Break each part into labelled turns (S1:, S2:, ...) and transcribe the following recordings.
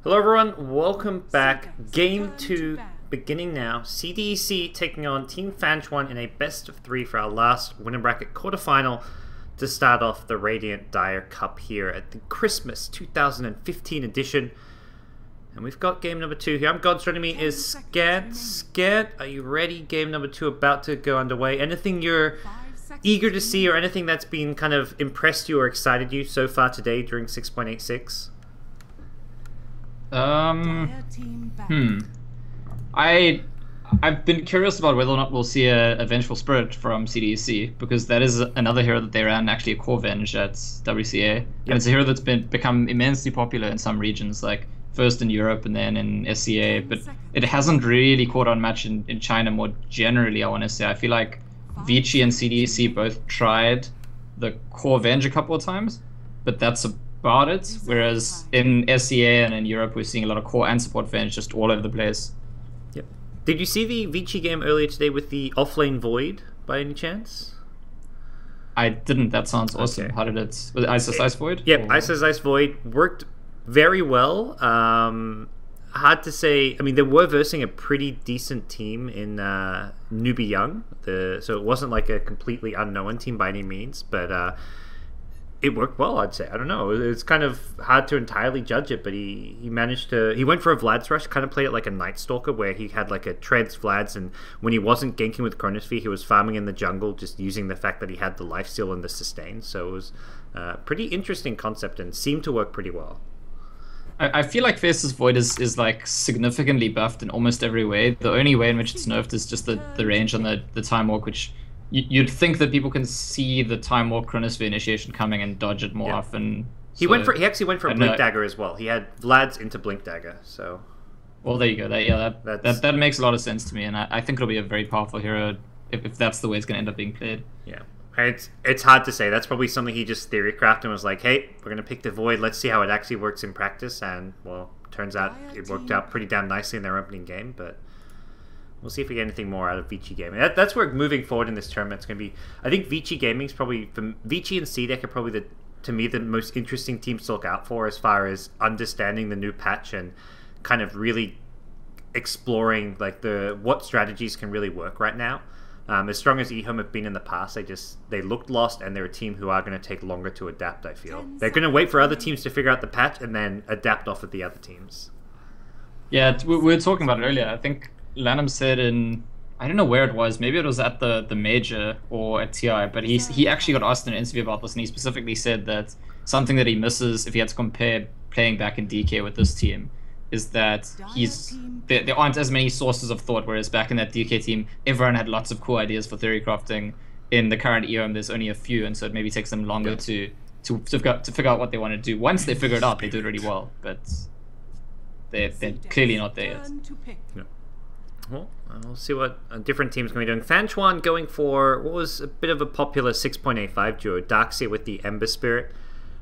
S1: Hello everyone, welcome back. Game 2 beginning now. CDEC taking on Team FanTuan in a best of 3 for our last winner bracket quarterfinal to start off the Rad&Dire Cup here at the Christmas 2015 edition. And we've got game number 2 here. I'm GoDz. Joining me is Scant. Scant, are you ready? Game number 2 about to go underway. Anything you're eager to see or anything that's been kind of impressed you or excited you so far today during 6.86?
S2: I've been curious about whether or not we'll see a Vengeful Spirit from CDEC, because that is another hero that they ran, actually a core Venge at WCA. Yep. And it's a hero that's become immensely popular in some regions, like first in Europe and then in SCA, but it hasn't really caught on much in China more generally, I want to say. I feel like Vici and CDEC both tried the core Venge a couple of times, but that's about it, whereas in SCA and in Europe we're seeing a lot of core and support Venge just all over the place.
S1: Yep. Did you see the Vici game earlier today with the offlane Void by any chance?
S2: I didn't. That sounds awesome. Okay. How did it... Was it Ice Void?
S1: Yep, or... Ice Void worked very well. Hard to say. I mean, they were versing a pretty decent team in Newbee.Y, so it wasn't like a completely unknown team by any means, but it worked well, I'd say. I don't know. It's kind of hard to entirely judge it, but he managed to... He went for a Vlad's Rush, kind of played it like a Night Stalker, where he had like a Treads Vlad's, and when he wasn't ganking with Chronosphere, he was farming in the jungle, just using the fact that he had the lifesteal and the sustain. So it was a pretty interesting concept and seemed to work pretty well.
S2: I feel like Faceless Void is like significantly buffed in almost every way. The only way in which it's nerfed is just the range on the Time Walk, which... You'd think that people can see the Time Walk Chronosphere initiation coming and dodge it more often.
S1: He actually went for a Blink Dagger as well. He had Vlad's into Blink Dagger, so...
S2: Well, there you go. That makes a lot of sense to me, and I think it'll be a very powerful hero if that's the way it's going to end up being played.
S1: Yeah. It's hard to say. That's probably something he just theory-crafted and was like, hey, we're going to pick the Void, let's see how it actually works in practice, and, well, turns out it worked out pretty damn nicely in their opening game, but... We'll see if we get anything more out of Vici Gaming. That's where moving forward in this tournament it's going to be. I think Vici Gaming is probably... Vici and CDEC are probably, to me, the most interesting teams to look out for as far as understanding the new patch and kind of really exploring like what strategies can really work right now. As strong as eHome have been in the past, they looked lost, and they're a team who are going to take longer to adapt, I feel. They're going to wait for other teams to figure out the patch and then adapt off of the other teams.
S2: Yeah, we were talking about it earlier. I think Lanham said in, I don't know where it was, maybe it was at the major or at TI, but he actually got asked in an interview about this, and he specifically said that something that he misses if he had to compare playing back in DK with this team is that there aren't as many sources of thought, whereas back in that DK team everyone had lots of cool ideas for theory crafting. In the current EOM there's only a few, and so it maybe takes them longer to figure out what they want to do. Once they figure it out, they do it really well, but they're clearly not there yet.
S1: No. Well, we'll see what different teams going to be doing. FanTuan going for what was a bit of a popular 6.85 duo, Darkseer with the Ember Spirit.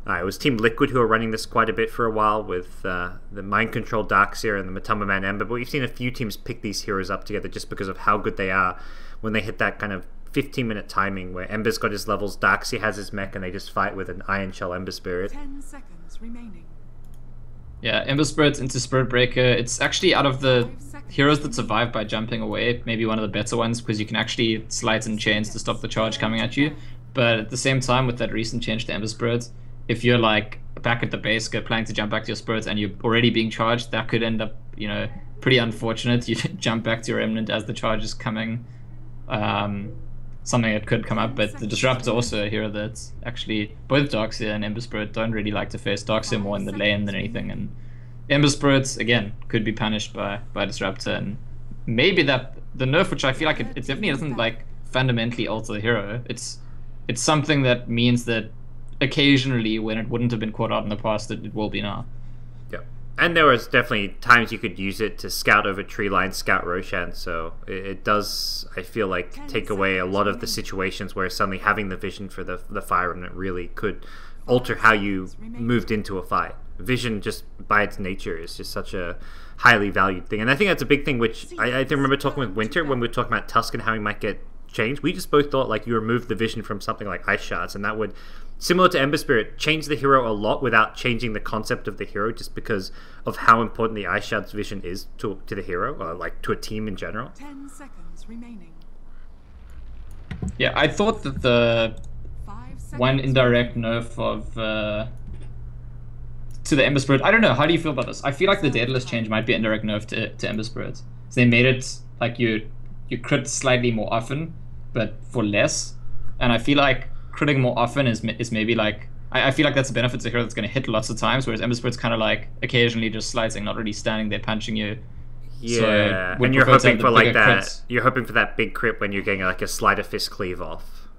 S1: It was Team Liquid who were running this quite a bit for a while with the Mind Control Darkseer and the Matama Man Ember, but we've seen a few teams pick these heroes up together just because of how good they are when they hit that kind of 15-minute timing where Ember's got his levels, Darkseer has his mech, and they just fight with an Iron Shell Ember Spirit.
S3: 10 seconds remaining.
S2: Yeah, Ember Spirit into Spirit Breaker. It's actually out of the heroes that survive by jumping away, maybe one of the better ones, because you can actually slide in chains to stop the charge coming at you. But at the same time, with that recent change to Ember Spirit, if you're like back at the base, planning to jump back to your spirits and you're already being charged, that could end up, pretty unfortunate. You jump back to your Remnant as the charge is coming. Something that could come up, but the Disrupt is also a hero that's actually both Darkseer and Ember Spirit don't really like to face. Darkseer more in the lane than anything, and Ember Spirits again could be punished by Disruptor, and maybe that the nerf, which I feel like it definitely doesn't like fundamentally alter the hero. It's something that means that occasionally when it wouldn't have been caught out in the past, it will be now.
S1: Yeah, and there was definitely times you could use it to scout over tree line, scout Roshan, so it does, I feel like, take away a lot of the situations where suddenly having the vision for the fire remnant really could alter how you moved into a fight. Vision, just by its nature, is just such a highly valued thing, and I think that's a big thing, which I remember talking with Winter when we were talking about Tusk and how he might get changed. We just both thought like you remove the vision from something like Ice Shards, and that would similar to Ember Spirit, change the hero a lot without changing the concept of the hero, just because of how important the Ice Shard's vision is to the hero, or like to a team in general.
S3: 10 seconds remaining.
S2: Yeah, I thought that the one indirect nerf of to the Ember Spirit. I don't know. How do you feel about this? I feel like the Daedalus change might be indirect nerf to Ember Spirit. So they made it like you crit slightly more often, but for less. And I feel like critting more often is maybe like I feel like that's a benefit to a hero that's going to hit lots of times, whereas Ember Spirit's kind of like occasionally just slicing, not really standing there punching you.
S1: Yeah,
S2: so
S1: and you're hoping for like that.
S2: Crits.
S1: You're hoping for that big crit when you're getting like a slider fist cleave off.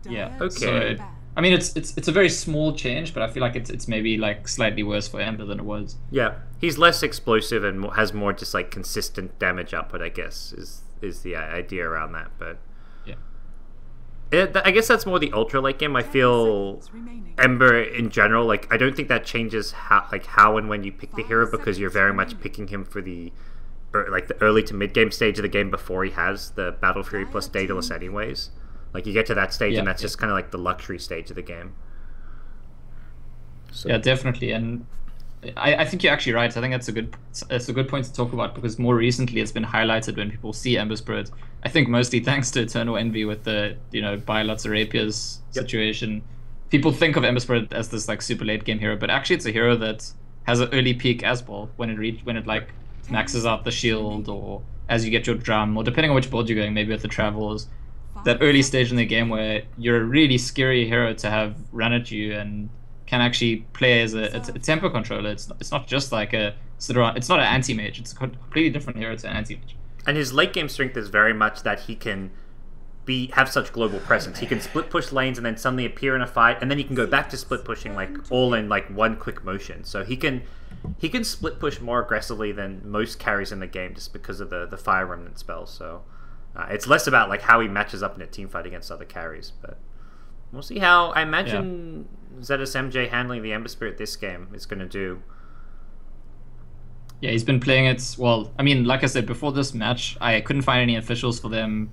S2: Yeah.
S1: Okay.
S2: So, I mean, it's a very small change, but I feel like it's maybe like slightly worse for Ember than it was.
S1: Yeah, he's less explosive and has more just like consistent damage output, I guess, is the idea around that. But
S2: yeah,
S1: I guess that's more the ultra late game. I feel Ember in general, like I don't think that changes how and when you pick the hero, because you're very much picking him for the early to mid game stage of the game before he has the Battle Fury plus Daedalus anyways. Like, you get to that stage, and that's just kind of like the luxury stage of the game. So.
S2: Yeah, definitely. And I think you're actually right. I think that's a good point to talk about, because more recently it's been highlighted when people see Ember Spirit. I think mostly thanks to Eternal Envy with the, buy lots of rapiers situation. People think of Ember Spirit as this like super late game hero, but actually it's a hero that has an early peak as well when it like maxes out the shield, or as you get your drum, or depending on which build you're going, maybe with the travels. That early stage in the game where you're a really scary hero to have run at you and can actually play as a tempo controller. It's not just like it's not an anti-mage. It's a completely different hero to an anti-mage.
S1: And his late game strength is very much that he can have such global presence. He can split push lanes and then suddenly appear in a fight, and then he can go back to split pushing like all in like one quick motion. So he can split push more aggressively than most carries in the game, just because of the Fire Remnant spell. So. It's less about like how he matches up in a team fight against other carries, but we'll see how I imagine ZSMJ handling the Ember Spirit this game is going to do.
S2: Yeah, he's been playing it well. I mean, like I said before this match, I couldn't find any officials for them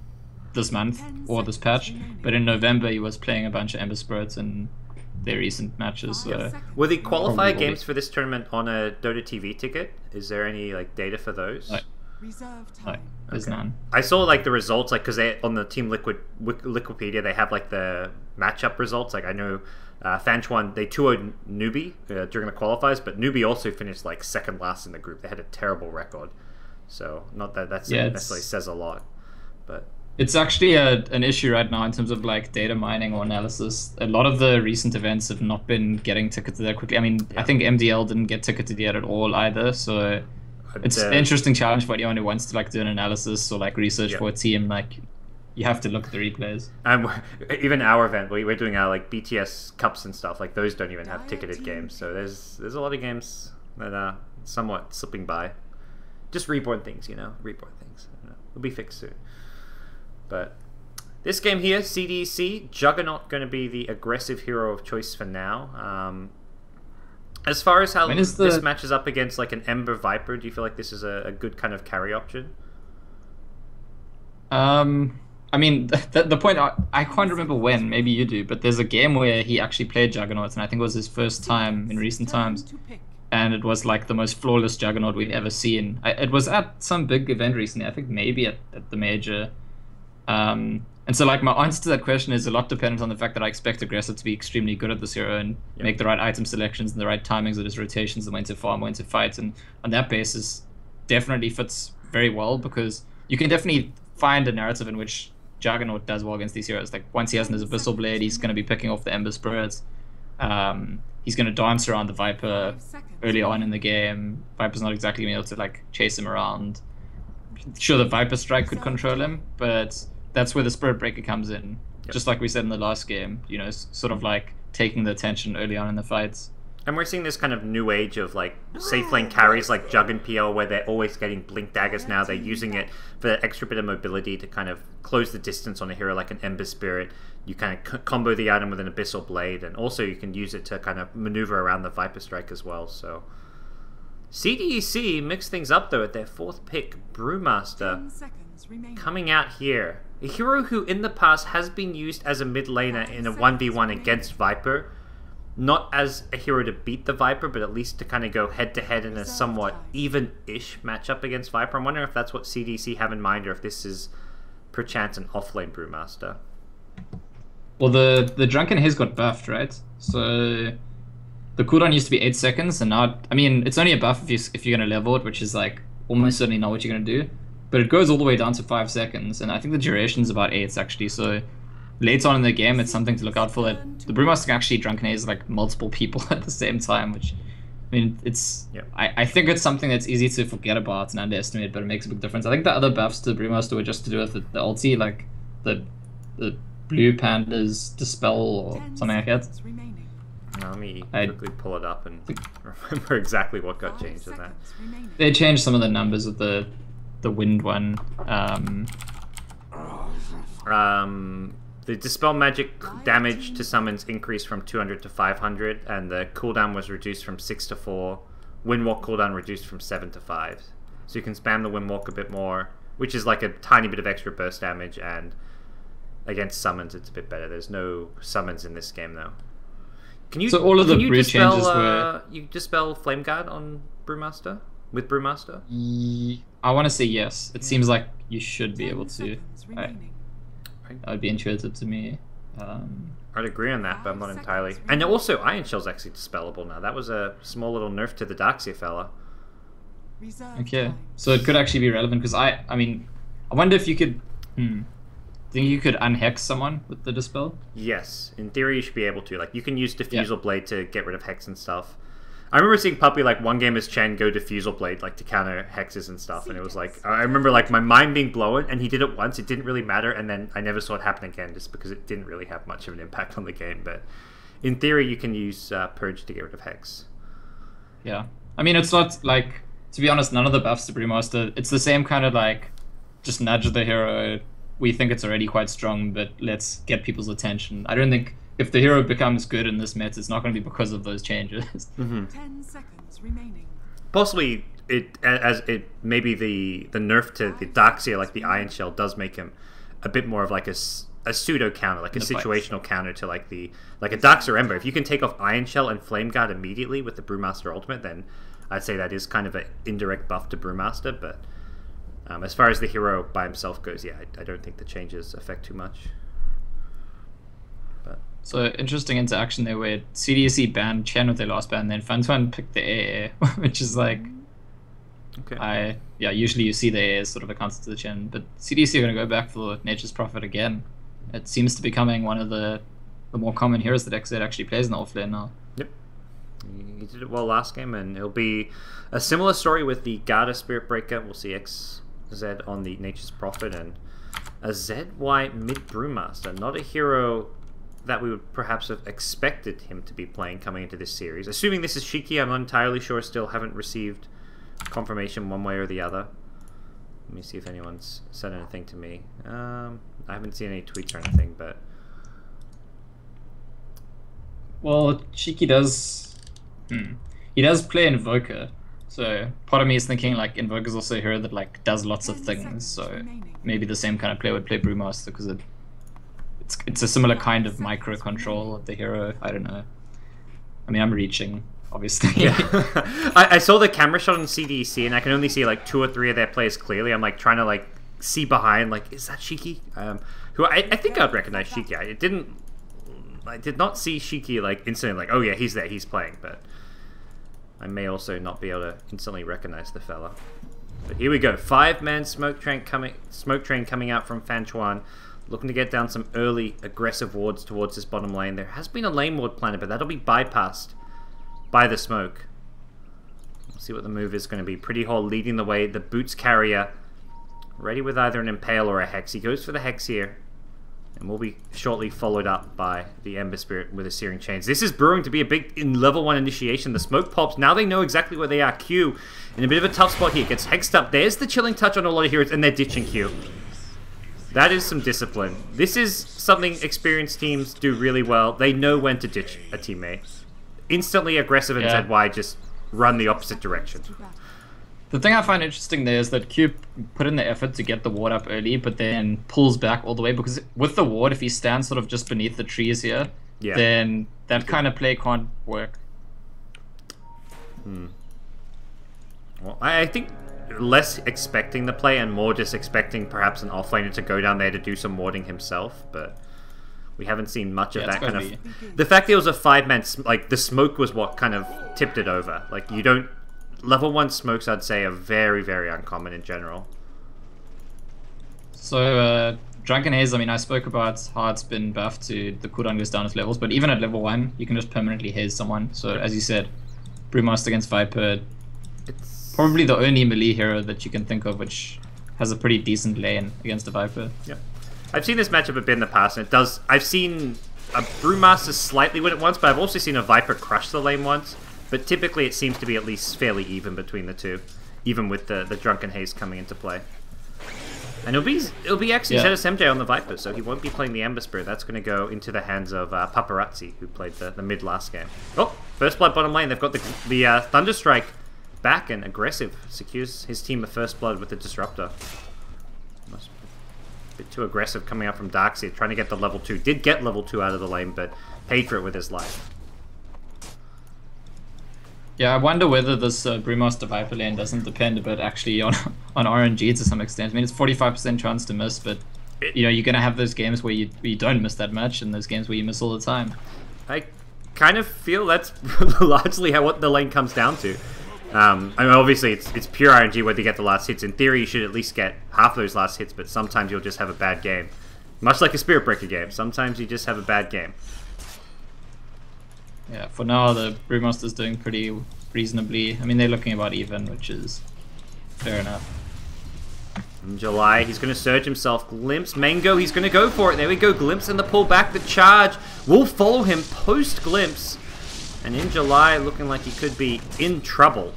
S2: this month or this patch, but in November he was playing a bunch of Ember Spirits in their recent matches. So
S1: were the qualifier games for this tournament on a Dota TV ticket? Is there any like data for those?
S2: No, there's none.
S1: I saw like the results, like because on the Team Liquipedia they have like the matchup results. Like I know FanTuan, they 2-0'd Newbee during the qualifiers, but Newbee also finished like second last in the group. They had a terrible record, so not that necessarily says a lot, but
S2: it's actually an issue right now in terms of like data mining or analysis. A lot of the recent events have not been getting ticketed that quickly. I mean, I think MDL didn't get ticketed yet at all either, so. It's an interesting challenge for anyone who wants to like do an analysis or like research for a team. Like, you have to look at the replays.
S1: Even our event, we're doing our like BTS cups and stuff. Like those don't even have ticketed games. So there's a lot of games that are somewhat slipping by. Just reborn things, reborn things. It'll be fixed soon. But this game here, CDEC, Juggernaut going to be the aggressive hero of choice for now. As far as how this matches up against like an Ember Viper, do you feel like this is a good kind of carry option?
S2: I mean, the point, I can't remember when, maybe you do, but there's a game where he actually played Juggernaut, and I think it was his first time in recent times, and it was like the most flawless Juggernaut we've ever seen. It was at some big event recently, I think maybe at the Major. And so like my answer to that question is a lot dependent on the fact that I expect Aggressor to be extremely good at this hero and make the right item selections and the right timings of his rotations and when to farm, when to fight, and on that basis definitely fits very well, because you can definitely find a narrative in which Juggernaut does well against these heroes. Like once he has his Abyssal Blade, he's going to be picking off the Ember Spirits. He's going to dance around the Viper early on in the game. Viper's not exactly going to be able to like chase him around. Sure, the Viper Strike could control him, but that's where the Spirit Breaker comes in. Just like we said in the last game, sort of like taking the attention early on in the fights.
S1: And we're seeing this kind of new age of like safe lane carries like Jug and PL, where they're always getting Blink Daggers now. They're using it for that extra bit of mobility to kind of close the distance on a hero like an Ember Spirit. You kind of combo the item with an Abyssal Blade, and also you can use it to kind of maneuver around the Viper Strike as well. So CDEC mixed things up though at their fourth pick, Brewmaster. coming out here. A hero who in the past has been used as a mid laner in a 1v1 against Viper. Not as a hero to beat the Viper, but at least to kind of go head-to-head in a somewhat even-ish matchup against Viper. I'm wondering if that's what CDC have in mind, or if this is perchance an off-lane Brewmaster.
S2: Well, the Drunken Haze got buffed, right? So the cooldown used to be 8 seconds, and now, I mean, it's only a buff if you're going to level it, which is like almost certainly not what you're going to do. But it goes all the way down to 5 seconds, and I think the duration is about 8 actually, so later on in the game, it's something to look out for, that the Brewmaster can actually Drunken Haze like multiple people at the same time, which, I mean, it's... Yep. I think it's something that's easy to forget about and underestimate, but it makes a big difference. I think the other buffs to the Brewmaster were just to do with the ulti, like the Blue Panda's Dispel or something like that.
S1: Let me quickly pull it up and remember exactly what got changed in that.
S2: They changed some of the numbers with the Wind one.
S1: The Dispel magic damage to summons increased from 200 to 500, and the cooldown was reduced from 6 to 4. Windwalk cooldown reduced from 7 to 5. So you can spam the Windwalk a bit more, which is like a tiny bit of extra burst damage, and against summons it's a bit better. There's no summons in this game though. Can you? So all of the brew changes were. You dispel Flame Guard on Brewmaster with Brewmaster?
S2: I want to say yes. It seems like you should be able to. That would be intuitive to me.
S1: I'd agree on that, but I'm not entirely. And also, Iron Shell's actually dispellable now. That was a small little nerf to the Darkseer fella.
S2: Okay, so it could actually be relevant, because I mean, I wonder if you could. Think you could unhex someone with the dispel?
S1: Yes, in theory you should be able to. Like, you can use Diffusal Blade to get rid of hex and stuff. I remember seeing Puppy like one game as Chen go Diffusal Blade like to counter hexes and stuff, and it was like, I remember like my mind being blown, and he did it once, it didn't really matter, and then I never saw it happen again just because it didn't really have much of an impact on the game. But in theory you can use Purge to get rid of hex.
S2: Yeah, I mean, it's not like, to be honest, none of the buffs to Brewmaster, it's the same kind of like, just nudge the hero, we think it's already quite strong, but let's get people's attention. I don't think if the hero becomes good in this meta, it's not going to be because of those changes.
S3: 10 seconds remaining.
S1: Possibly maybe the nerf to the Darkseer, like the Iron Shell, does make him a bit more of like a pseudo counter, like a situational counter to like a Darkseer Ember. If you can take off Iron Shell and Flame Guard immediately with the Brewmaster ultimate, then I'd say that is kind of an indirect buff to Brewmaster. But as far as the hero by himself goes, yeah, I don't think the changes affect too much.
S2: So interesting interaction there where CDEC.Y banned Chen with their last ban, then FanTuan picked the AA, which is like,
S1: okay.
S2: Usually you see the AA as sort of a counter to the Chen, but CDEC.Y are going to go back for Nature's Prophet again. It seems to be becoming one of the more common heroes that XZ actually plays in the offlane now.
S1: Yep. He did it well last game, and it'll be a similar story with the Garda Spirit Breaker. We'll see XZ on the Nature's Prophet, and a ZY mid Brewmaster, not a hero that we would perhaps have expected him to be playing coming into this series. Assuming this is Shiki, I'm not entirely sure, still haven't received confirmation one way or the other. Let me see if anyone's said anything to me. I haven't seen any tweets or anything, but...
S2: Well, Shiki does... He does play Invoker, so part of me is thinking like Invoker's also a hero that like does lots of things, so maybe the same kind of player would play Brewmaster, because it's a similar kind of micro control of the hero. I don't know. I mean, I'm reaching, obviously.
S1: Yeah. I saw the camera shot on CDEC, and I can only see like 2 or 3 of their players clearly. I'm like trying to like see behind, like, is that Shiki? Who I think I'd recognize Shiki. I did not see Shiki like instantly like, oh yeah, he's there, he's playing, but I may also not be able to instantly recognize the fella. But here we go. 5-man smoke train coming out from FanTuan. Looking to get down some early aggressive wards towards this bottom lane. There has been a lane ward planted, but that'll be bypassed by the smoke. We'll see what the move is going to be. Pretty Hole leading the way. The Boots Carrier ready with either an Impale or a Hex. He goes for the Hex here, and will be shortly followed up by the Ember Spirit with a Searing Chains. This is brewing to be a big in level 1 initiation. The smoke pops. Now they know exactly where they are. Q in a bit of a tough spot here. Gets hexed up. There's the Chilling Touch on a lot of heroes, and they're ditching Q. That is some discipline. This is something experienced teams do really well. They know when to ditch a teammate. Instantly aggressive and ZY just run the opposite direction.
S2: The thing I find interesting there is that Q put in the effort to get the ward up early, but then pulls back all the way, because with the ward, if he stands sort of just beneath the trees here, then that kind of play can't work.
S1: Well, I think less expecting the play and more just expecting perhaps an offlaner to go down there to do some warding himself, but we haven't seen much of that kind of... The fact that it was a 5-man, like, the smoke was what kind of tipped it over. Like, you don't... Level 1 smokes, I'd say, are very, very uncommon in general.
S2: So, Drunken Haze, I mean, I spoke about how it's been buffed to the cooldown goes down as levels, but even at level 1, you can just permanently haze someone. So, as you said, Brewmaster against Viper, it's probably the only melee hero that you can think of which has a pretty decent lane against a Viper.
S1: Yeah. I've seen this matchup a bit in the past, and it does... I've seen a Brewmaster slightly win it once, but I've also seen a Viper crush the lane once. But typically it seems to be at least fairly even between the two, even with the Drunken Haze coming into play. And it'll be actually ZSMJ on the Viper, so he won't be playing the Ember Spirit. That's going to go into the hands of Paparazzi, who played the mid last game. Oh, First Blood bottom lane. They've got the Thunderstrike back and aggressive. Secures his team a First Blood with the Disruptor. A bit too aggressive coming up from Darkseer, trying to get the level 2. Did get level 2 out of the lane, but paid for it with his life.
S2: Yeah, I wonder whether this Brewmaster Viper lane doesn't depend a bit actually on RNG to some extent. I mean, it's 45% chance to miss, but you know, you're going to have those games where you don't miss that much, and those games where you miss all the time.
S1: I kind of feel that's largely what the lane comes down to. I mean, obviously, it's pure RNG whether you get the last hits. In theory, you should at least get half those last hits, but sometimes you'll just have a bad game. Much like a Spirit Breaker game, sometimes you just have a bad game.
S2: Yeah, for now, the Brewmaster's doing pretty reasonably. I mean, they're looking about even, which is fair enough.
S1: In July, he's going to surge himself. Glimpse, Mango, he's going to go for it. There we go, Glimpse and the pull back. The charge will follow him post-Glimpse. And in July, looking like he could be in trouble.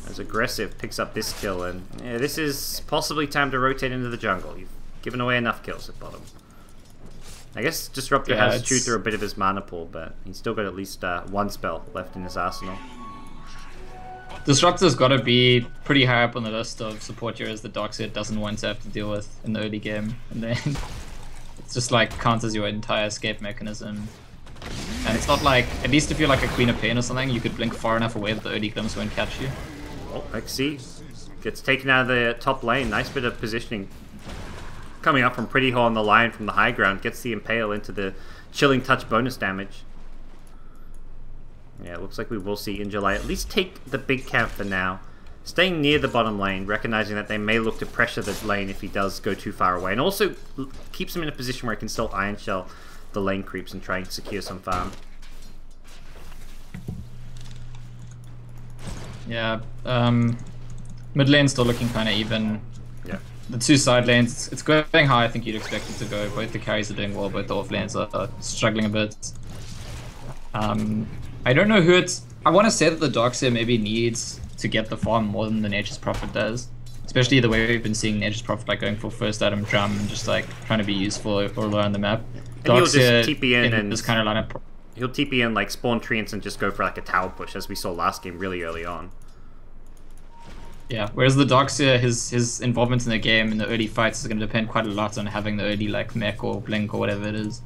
S1: As Aggressive picks up this kill. And yeah, this is possibly time to rotate into the jungle. You've given away enough kills at bottom. I guess Disruptor has chewed through a bit of his mana pool, but he's still got at least one spell left in his arsenal.
S2: Disruptor's got to be pretty high up on the list of support heroes that Darkseer doesn't want to have to deal with in the early game. And then it's just like counters your entire escape mechanism. And it's not like, at least if you're like a Queen of Pain or something, you could blink far enough away that the early glimpse won't catch you.
S1: Oh, XC gets taken out of the top lane. Nice bit of positioning. Coming up from Pretty Hole on the line from the high ground, gets the Impale into the Chilling Touch bonus damage. Yeah, it looks like we will see In July at least take the big camp for now. Staying near the bottom lane, recognizing that they may look to pressure the lane if he does go too far away. And also keeps him in a position where he can still Iron Shell the lane creeps and try and secure some farm.
S2: Yeah, mid lane's still looking kind of even.
S1: Yeah. The
S2: two side lanes, it's going how I think you'd expect it to go. Both the carries are doing well, both the off lanes are struggling a bit. I don't know who it's... I want to say that the Darkseer maybe needs to get the farm more than the Nature's Prophet does. Especially the way we've been seeing Nature's Prophet like going for first item drum and just like trying to be useful all around the map.
S1: And he'll just TP in and
S2: this kind of lineup.
S1: He'll TP in like spawn treants and just go for like a tower push as we saw last game really early on.
S2: Yeah, whereas the Darkseer, his involvement in the game in the early fights is going to depend quite a lot on having the early like mech or blink or whatever it is.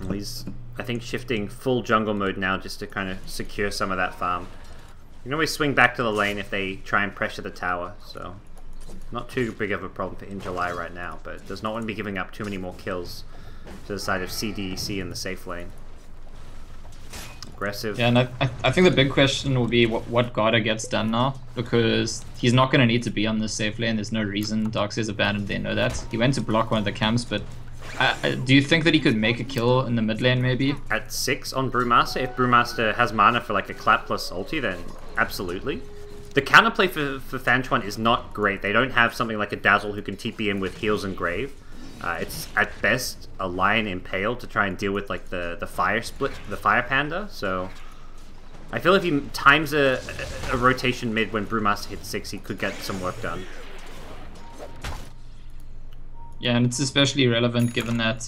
S1: Well, he's, I think, shifting full jungle mode now just to kind of secure some of that farm. You can always swing back to the lane if they try and pressure the tower, so not too big of a problem for In July right now, but does not want to be giving up too many more kills to the side of CDEC in the safe lane. Aggressive.
S2: Yeah, and I think the big question will be what GoDz gets done now, because he's not going to need to be on the safe lane. There's no reason. Darkseer's abandoned, they know that. He went to block one of the camps, but do you think that he could make a kill in the mid lane maybe?
S1: At 6 on Brewmaster, if Brewmaster has mana for like a clap plus ulti, then absolutely. The counterplay for FanTuan is not great. They don't have something like a Dazzle who can TP in with heals and grave. It's at best a Lion Impale to try and deal with like the fire split, the fire panda. So I feel if he times a rotation mid when Brewmaster hits 6, he could get some work done.
S2: Yeah, and it's especially relevant given that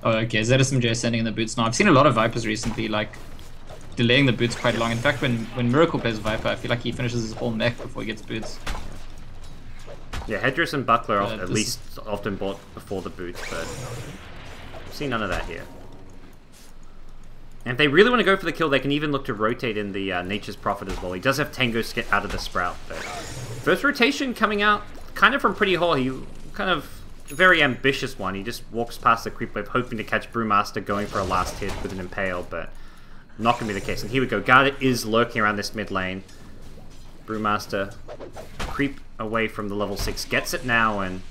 S2: ZSMJ is sending in the boots now. I've seen a lot of Vipers recently, like delaying the boots quite long. In fact, when Miracle plays Viper, I feel like he finishes his whole mech before he gets boots.
S1: Yeah, Headdress and Buckler are at least often bought before the boots, but see none of that here. And if they really want to go for the kill, they can even look to rotate in the Nature's Prophet as well. He does have Tango to get out of the Sprout, but first rotation coming out kind of from Pretty Hall. He kind of very ambitious one. He just walks past the creep wave, hoping to catch Brewmaster going for a last hit with an Impale, but not going to be the case. And here we go. Garda is lurking around this mid lane. Brewmaster creep away from the level 6, gets it now, and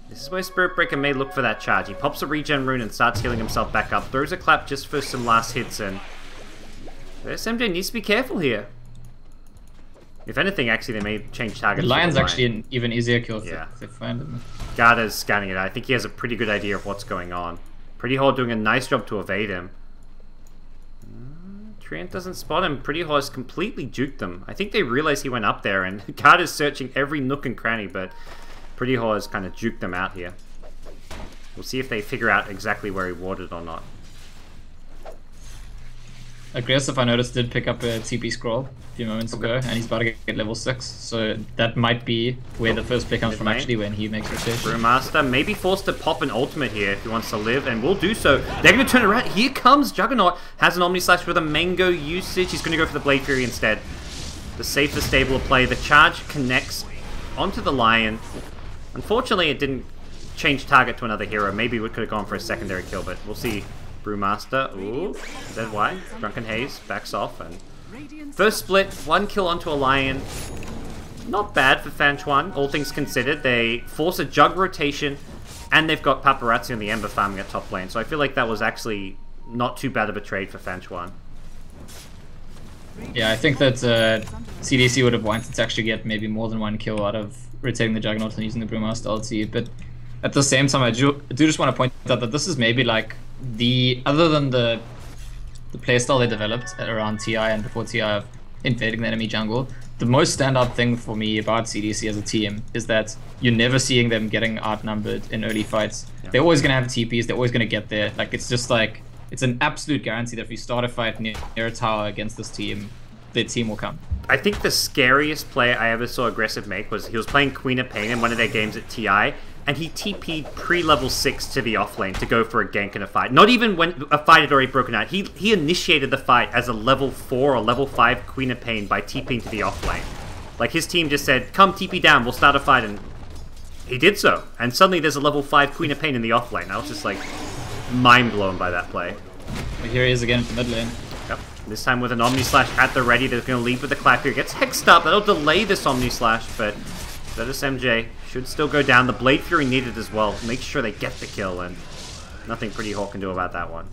S1: this is where Spirit Breaker may look for that charge. He pops a regen rune and starts healing himself back up, throws a clap just for some last hits, and SMJ needs to be careful here. If anything, actually, they may change targets.
S2: The Lion's actually an even easier kill if they find him.
S1: Garda's scanning it. I think he has a pretty good idea of what's going on. Pretty Hard doing a nice job to evade him. Treant doesn't spot him. Pretty Hard has completely juked them. I think they realize he went up there, and Garda's searching every nook and cranny, but Pretty Hard has kind of juked them out here. We'll see if they figure out exactly where he warded or not.
S2: Aggressive, I noticed, did pick up a TP scroll a few moments ago, and he's about to get level 6, so that might be where the first play comes from, actually, when he makes rotation.
S1: Brewmaster may be forced to pop an ultimate here if he wants to live, and will do so. They're going to turn around. Here comes Juggernaut. Has an Omni Slash with a Mango usage. He's going to go for the Blade Fury instead. The safer, stable play. The charge connects onto the Lion. Unfortunately, it didn't change target to another hero. Maybe we could have gone for a secondary kill, but we'll see. Brewmaster, ooh, ZY, Drunken Haze, backs off, and first split, 1 kill onto a Lion. Not bad for FanTuan, all things considered. They force a Jug rotation, and they've got Paparazzi on the Ember farming at top lane, so I feel like that was actually not too bad of a trade for FanTuan.
S2: Yeah, I think that CDC would have wanted to actually get maybe more than 1 kill out of rotating the Juggernaut and using the Brewmaster ulti, but at the same time, I do just want to point out that this is maybe like other than the playstyle they developed around TI and before TI of invading the enemy jungle, the most standout thing for me about CDC as a team is that you're never seeing them getting outnumbered in early fights. Yeah. They're always going to have TPs, they're always going to get there. Like, it's just like, it's an absolute guarantee that if you start a fight near a tower against this team, their team will come.
S1: I think the scariest play I ever saw Aggressive make was he was playing Queen of Pain in one of their games at TI, and he TP'd pre-level 6 to the offlane to go for a gank in a fight. Not even when a fight had already broken out. He initiated the fight as a level 4 or level 5 Queen of Pain by TPing to the offlane. Like, his team just said, come TP down, we'll start a fight, and he did so. And suddenly there's a level 5 Queen of Pain in the offlane. I was just like, mind-blown by that play.
S2: Well, here he is again in the mid lane.
S1: Yep. This time with an Omni Slash at the ready. They're going to lead with the clap here. Gets hexed up. That'll delay this Omni Slash, but ZSMJ should still go down. The Blade Fury needed as well. Make sure they get the kill, and nothing Pretty Hawk can do about that one.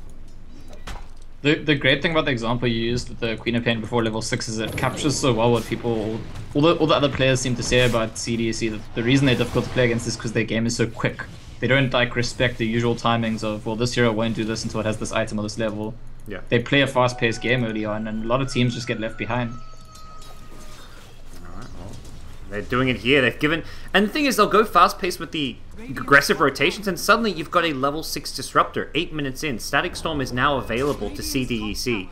S2: The great thing about the example you used with the Queen of Pain before level 6 is it captures so well what people, all the other players seem to say about CDC. The reason they're difficult to play against is because their game is so quick. They don't like respect the usual timings of, well, this hero won't do this until it has this item or this level.
S1: Yeah.
S2: They play a fast-paced game early on, and a lot of teams just get left behind.
S1: Alright, well, they're doing it here. They've given... And the thing is, they'll go fast-paced with the aggressive rotations, and suddenly you've got a level 6 Disruptor. 8 minutes in. Static Storm is now available to CDEC.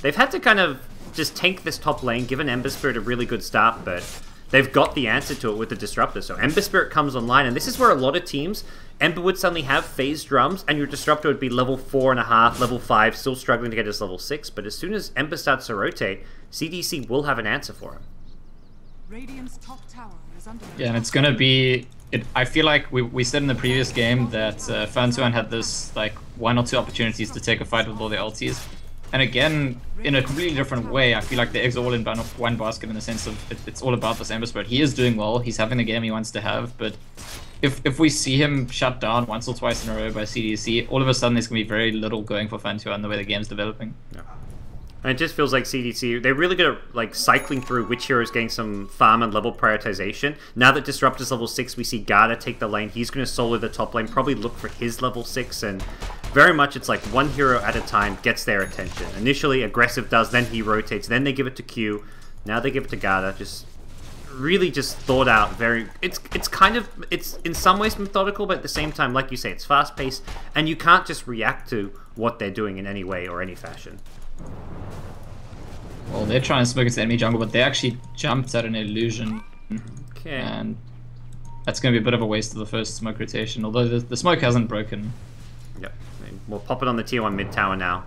S1: They've had to kind of just tank this top lane, give an Ember Spirit a really good start, but they've got the answer to it with the Disruptor. So Ember Spirit comes online, and this is where a lot of teams, Ember would suddenly have phase drums, and your Disruptor would be level 4.5, level 5, still struggling to get his level 6. But as soon as Ember starts to rotate, CDC will have an answer for him.
S3: Radiant's top tower is under
S2: Yeah, and it's gonna be... I feel like we said in the previous game that FanTuan had this, like, 1 or 2 opportunities to take a fight with all their ultis. And again, in a completely different way, I feel like the eggs are all in one basket in the sense of it's all about this Ember Spirit. He is doing well, he's having the game he wants to have, but if we see him shut down once or twice in a row by CDC, all of a sudden there's going to be very little going for FanTuan the way the game's developing.
S1: Yeah. And it just feels like CDC, they're really good at like cycling through which heroes getting some farm and level prioritization. Now that Disruptor's level 6, we see Garda take the lane. He's going to solo the top lane, probably look for his level 6, and very much it's like one hero at a time gets their attention. Initially, Aggressive does, then he rotates, then they give it to Q, now they give it to Garda. Just really just thought out. It's in some ways methodical, but at the same time, like you say, it's fast paced, and you can't just react to what they're doing in any way or any fashion.
S2: Well, they're trying to smoke into enemy jungle, but they actually jumped at an illusion.
S1: Okay.
S2: And that's going to be a bit of a waste of the first smoke rotation, although the smoke hasn't broken.
S1: Yep. We'll pop it on the tier 1 mid tower now.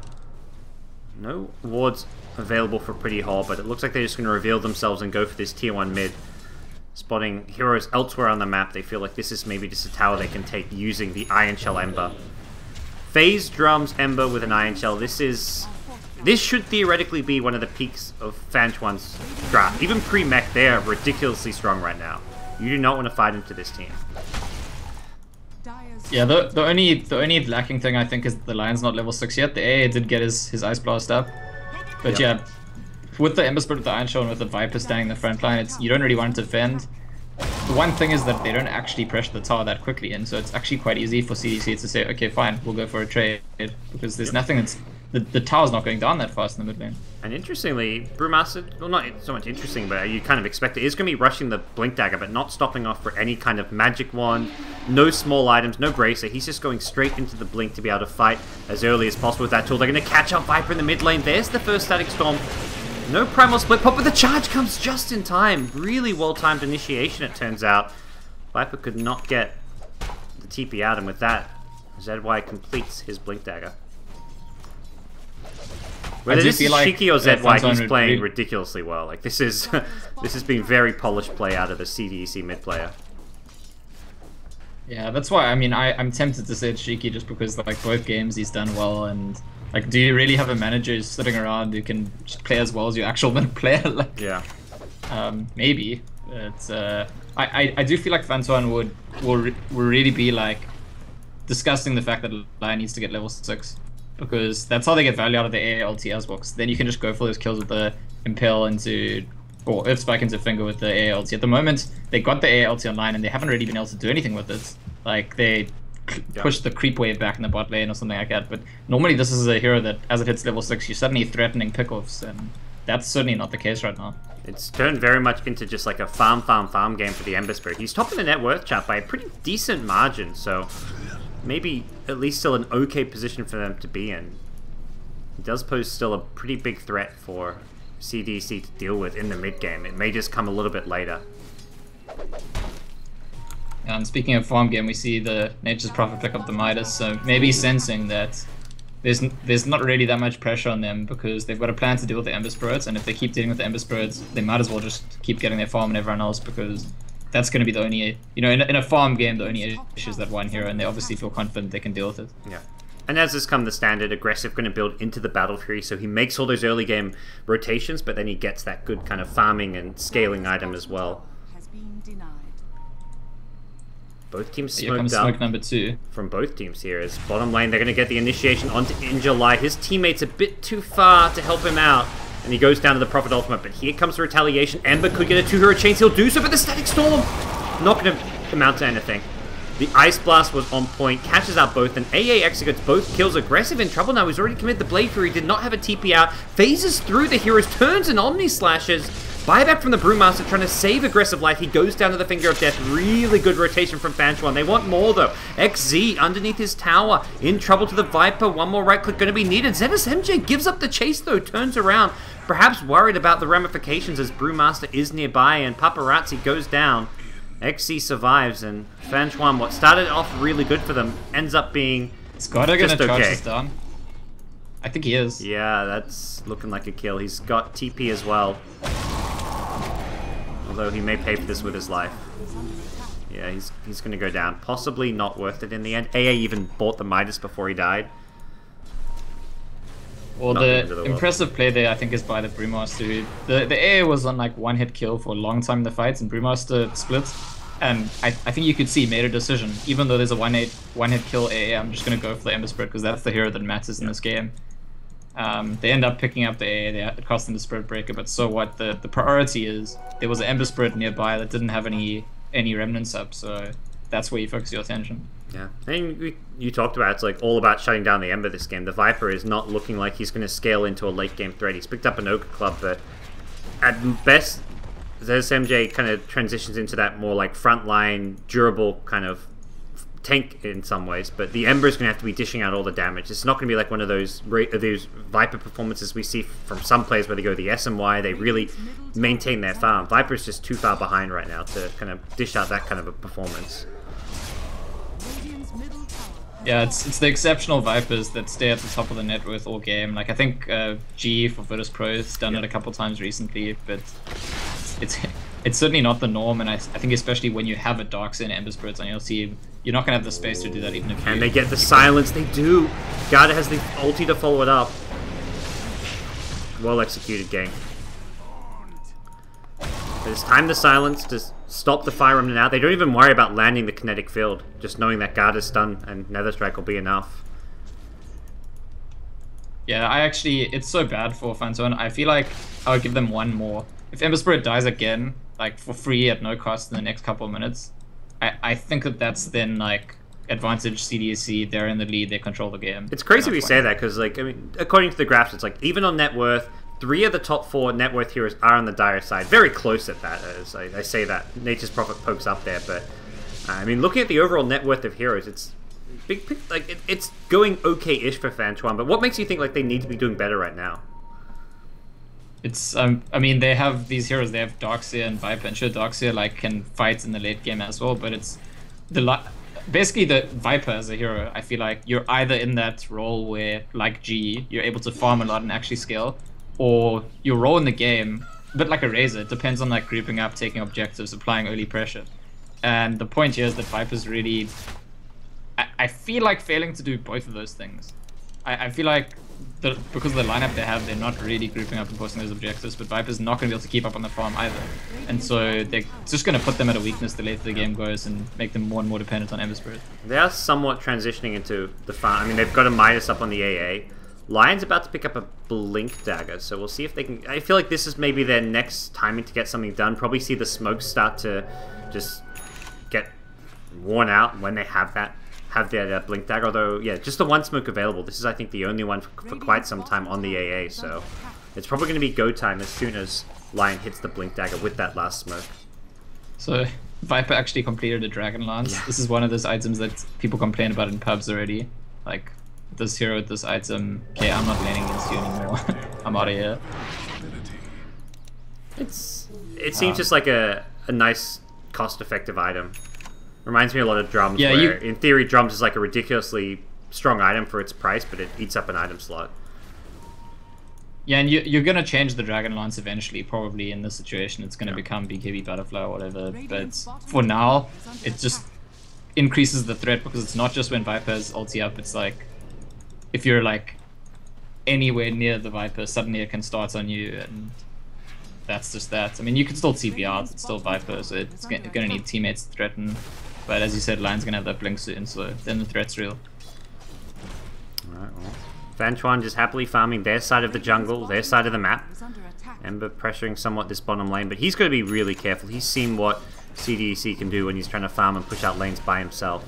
S1: No wards available for Pretty Hole, but it looks like they're just going to reveal themselves and go for this tier 1 mid. Spotting heroes elsewhere on the map, they feel like this is maybe just a tower they can take using the Iron Shell Ember. Phase drums Ember with an Iron Shell. This should theoretically be one of the peaks of FanTuan's draft. Even pre-mech, they are ridiculously strong right now. You do not want to fight into this team.
S2: Yeah, the only lacking thing I think is the Lion's not level 6 yet. The AA did get his Ice Blast up. But
S1: yep.
S2: Yeah, with the Ember Spirit, with the Iron Shell, and with the Viper standing in the front line, you don't really want to defend. The one thing is that they don't actually pressure the tower that quickly, and so it's actually quite easy for CDC to say, okay, fine, we'll go for a trade, because there's nothing that's... The tower's not going down that fast in the mid lane.
S1: And interestingly, Brewmaster, well, not so much interesting, but you kind of expect it, is going to be rushing the Blink Dagger, but not stopping off for any kind of magic wand, no small items, no bracer. He's just going straight into the Blink to be able to fight as early as possible with that tool. They're going to catch up Viper in the mid lane. There's the first Static Storm. No Primal Split Pop, but the charge comes just in time. Really well-timed initiation, it turns out. Viper could not get the TP out, and with that, ZY completes his Blink Dagger. Whether this is Shiki or ZY, he's playing ridiculously well. Like this has been very polished play out of the CDEC mid player.
S2: Yeah, that's why. I mean, I'm tempted to say it's Shiki just because like both games he's done well, and like, do you really have a manager who's sitting around who can just play as well as your actual mid player? Like,
S1: yeah.
S2: Maybe. It's I do feel like FanTuan will really be like discussing the fact that Lion needs to get level 6. Because that's how they get value out of the AA ulti as well. Then you can just go for those kills with the Impale into, or Earth Spike into Finger with the AA ulti. At the moment, they got the AA ulti online and they haven't really been able to do anything with it. Like, they push the creep wave back in the bot lane or something like that. But normally this is a hero that, as it hits level 6, you're suddenly threatening pickoffs, and that's certainly not the case right now.
S1: It's turned very much into just like a farm game for the Ember Spirit. He's topping the net worth chart by a pretty decent margin, so maybe at least still an okay position for them to be in. He does pose still a pretty big threat for CDC to deal with in the mid game. It may just come a little bit later.
S2: And speaking of farm game, we see the Nature's Prophet pick up the Midas, so maybe sensing that there's not really that much pressure on them because they've got a plan to deal with the Ember Spirits, and if they keep dealing with the Ember Spirits, they might as well just keep getting their farm and everyone else, because that's going to be the only, you know, in a farm game, the only issue is that one hero, and they obviously feel confident they can deal with it.
S1: Yeah. And as has come the standard, aggressive going to build into the Battle Fury, so he makes all those early game rotations, but then he gets that good kind of farming and scaling item as well. Both teams smoked up.
S2: Smoke number 2.
S1: From both teams here. As bottom lane, they're going to get the initiation onto Injuly. His teammate's a bit too far to help him out. And he goes down to the Prophet Ultimate, but here comes the retaliation. Ember could get a 2-hero chains, he'll do so, but the Static Storm not going to amount to anything. The Ice Blast was on point, catches out both, and AA executes both kills. Aggressive in trouble now, he's already committed the Blade Fury, did not have a TP out, phases through the heroes, turns and Omni Slashes. Buyback from the Brewmaster trying to save aggressive life. He goes down to the Finger of Death. Really good rotation from FanTuan. They want more though. XZ underneath his tower. In trouble to the Viper. One more right click going to be needed. ZSMJ gives up the chase though. Turns around. Perhaps worried about the ramifications as Brewmaster is nearby and Paparazzi goes down. XZ survives and FanTuan, what started off really good for them, ends up being
S2: Scott gonna charge this down? I think he is.
S1: Yeah, that's looking like a kill. He's got TP as well. Although he may pay for this with his life. Yeah, he's going to go down. Possibly not worth it in the end. AA even bought the Midas before he died.
S2: Well, the impressive play there, I think, is by the Brewmaster. The AA was on like one-hit kill for a long time in the fights, and Brewmaster split. And I think you could see made a decision. Even though there's a one-hit kill AA, I'm just going to go for the Ember Spirit because that's the hero that matters in this game. They end up picking up the AA, it cost them the Spirit Breaker, but so what? The priority is there was an Ember Spirit nearby that didn't have any remnants up, so that's where you focus your attention.
S1: Yeah, and you talked about it's like all about shutting down the Ember this game. The Viper is not looking like he's going to scale into a late game threat. He's picked up an Ogre Club, but at best, ZSMJ kind of transitions into that more like frontline, durable kind of tank in some ways, but the Ember is going to have to be dishing out all the damage. It's not going to be like one of those Viper performances we see from some players where they go the S and Y, they really maintain their farm. Viper's just too far behind right now to kind of dish out that kind of a performance.
S2: Yeah, it's the exceptional Vipers that stay at the top of the net worth all game. Like, I think G for Virtus Pro has done it a couple times recently, but it's certainly not the norm, and I think especially when you have a Darkseer and Ember Spirits on your team, you're not going to have the space to do that even if
S1: And they get the silence, they do! Garda has the ulti to follow it up. Well executed gang. It's time to silence to stop the Fire Remnant out. They don't even worry about landing the kinetic field, just knowing that Garda's stun and Nether Strike will be enough.
S2: Yeah, it's so bad for FanTuan. I feel like I would give them one more. If Ember Spirit dies again, like for free at no cost in the next couple of minutes, I think that's then like advantage CDEC. They're in the lead, they control the game.
S1: It's crazy we say that because, like, I mean, according to the graphs, it's like even on net worth, 3 of the top 4 net worth heroes are on the Dire side. Very close at that, as I say that. Nature's Prophet pokes up there, but I mean, looking at the overall net worth of heroes, it's it's going okay-ish for FanTuan. But what makes you think like they need to be doing better right now?
S2: It's I mean, they have these heroes. They have Darkseer and Viper, and sure, Darkseer like can fight in the late game as well. But it's basically the Viper as a hero. I feel like you're either in that role where, like G, you're able to farm a lot and actually scale, or your role in the game, a bit like a Razor. It depends on like grouping up, taking objectives, applying early pressure. And the point here is that Viper's really, I feel like failing to do both of those things. I feel like because of the lineup they have, they're not really grouping up and posting those objectives, but Viper's not going to be able to keep up on the farm either. And so they're just going to put them at a weakness the later the game goes and make them more and more dependent on Ember Spirit.
S1: They are somewhat transitioning into the farm. I mean, they've got a Midas up on the AA. Lion's about to pick up a Blink Dagger, so we'll see if they can... I feel like this is maybe their next timing to get something done. Probably see the smoke start to just get worn out when they have their Blink Dagger, although, yeah, just the one smoke available. This is, I think, the only one for quite some time on the AA, so it's probably going to be go time as soon as Lion hits the Blink Dagger with that last smoke.
S2: So, Viper actually completed a Dragon Lance. Yeah. This is one of those items that people complain about in pubs already. Like, this hero with this item, okay, I'm not laning against you anymore. I'm out of here.
S1: It seems just like a nice, cost-effective item. Reminds me a lot of drums,
S2: yeah,
S1: where in theory drums is like a ridiculously strong item for its price, but it eats up an item slot.
S2: Yeah, and you're going to change the Dragon Lance eventually, probably in this situation. It's going to become BKB Butterfly or whatever, but for now, it just increases the threat because it's not just when Viper's ulti up, it's like, if you're like anywhere near the Viper, suddenly it can start on you, and that's just that. I mean, you can still TP out, it's still Viper, so it's going to need teammates to threaten. But as you said, Lion's going to have that blink soon, so then the threat's real.
S1: Alright, well, FanTuan just happily farming their side of the jungle, their side of the map. Ember pressuring somewhat this bottom lane, but he's got to be really careful. He's seen what CDEC can do when he's trying to farm and push out lanes by himself.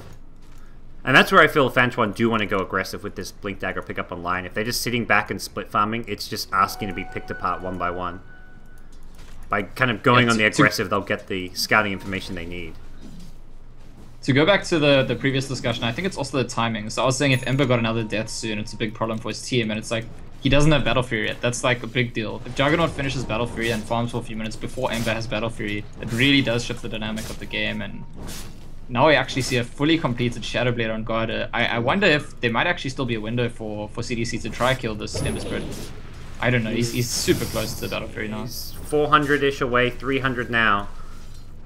S1: And that's where I feel FanTuan do want to go aggressive with this Blink Dagger pickup on Lion. If they're just sitting back and split farming, it's just asking to be picked apart one by one. By kind of going on the aggressive, they'll get the scouting information they need.
S2: To go back to the previous discussion, I think it's also the timing. So I was saying if Ember got another death soon, it's a big problem for his team, and it's like, he doesn't have Battle Fury yet. That's like a big deal. If Juggernaut finishes Battle Fury and farms for a few minutes before Ember has Battle Fury, it really does shift the dynamic of the game, and now we actually see a fully completed Shadow Blade on Garda. I wonder if there might actually still be a window for CDC to try kill this Ember Spirit. I don't know, he's super close to the Battle Fury now.
S1: He's 400-ish away, 300 now.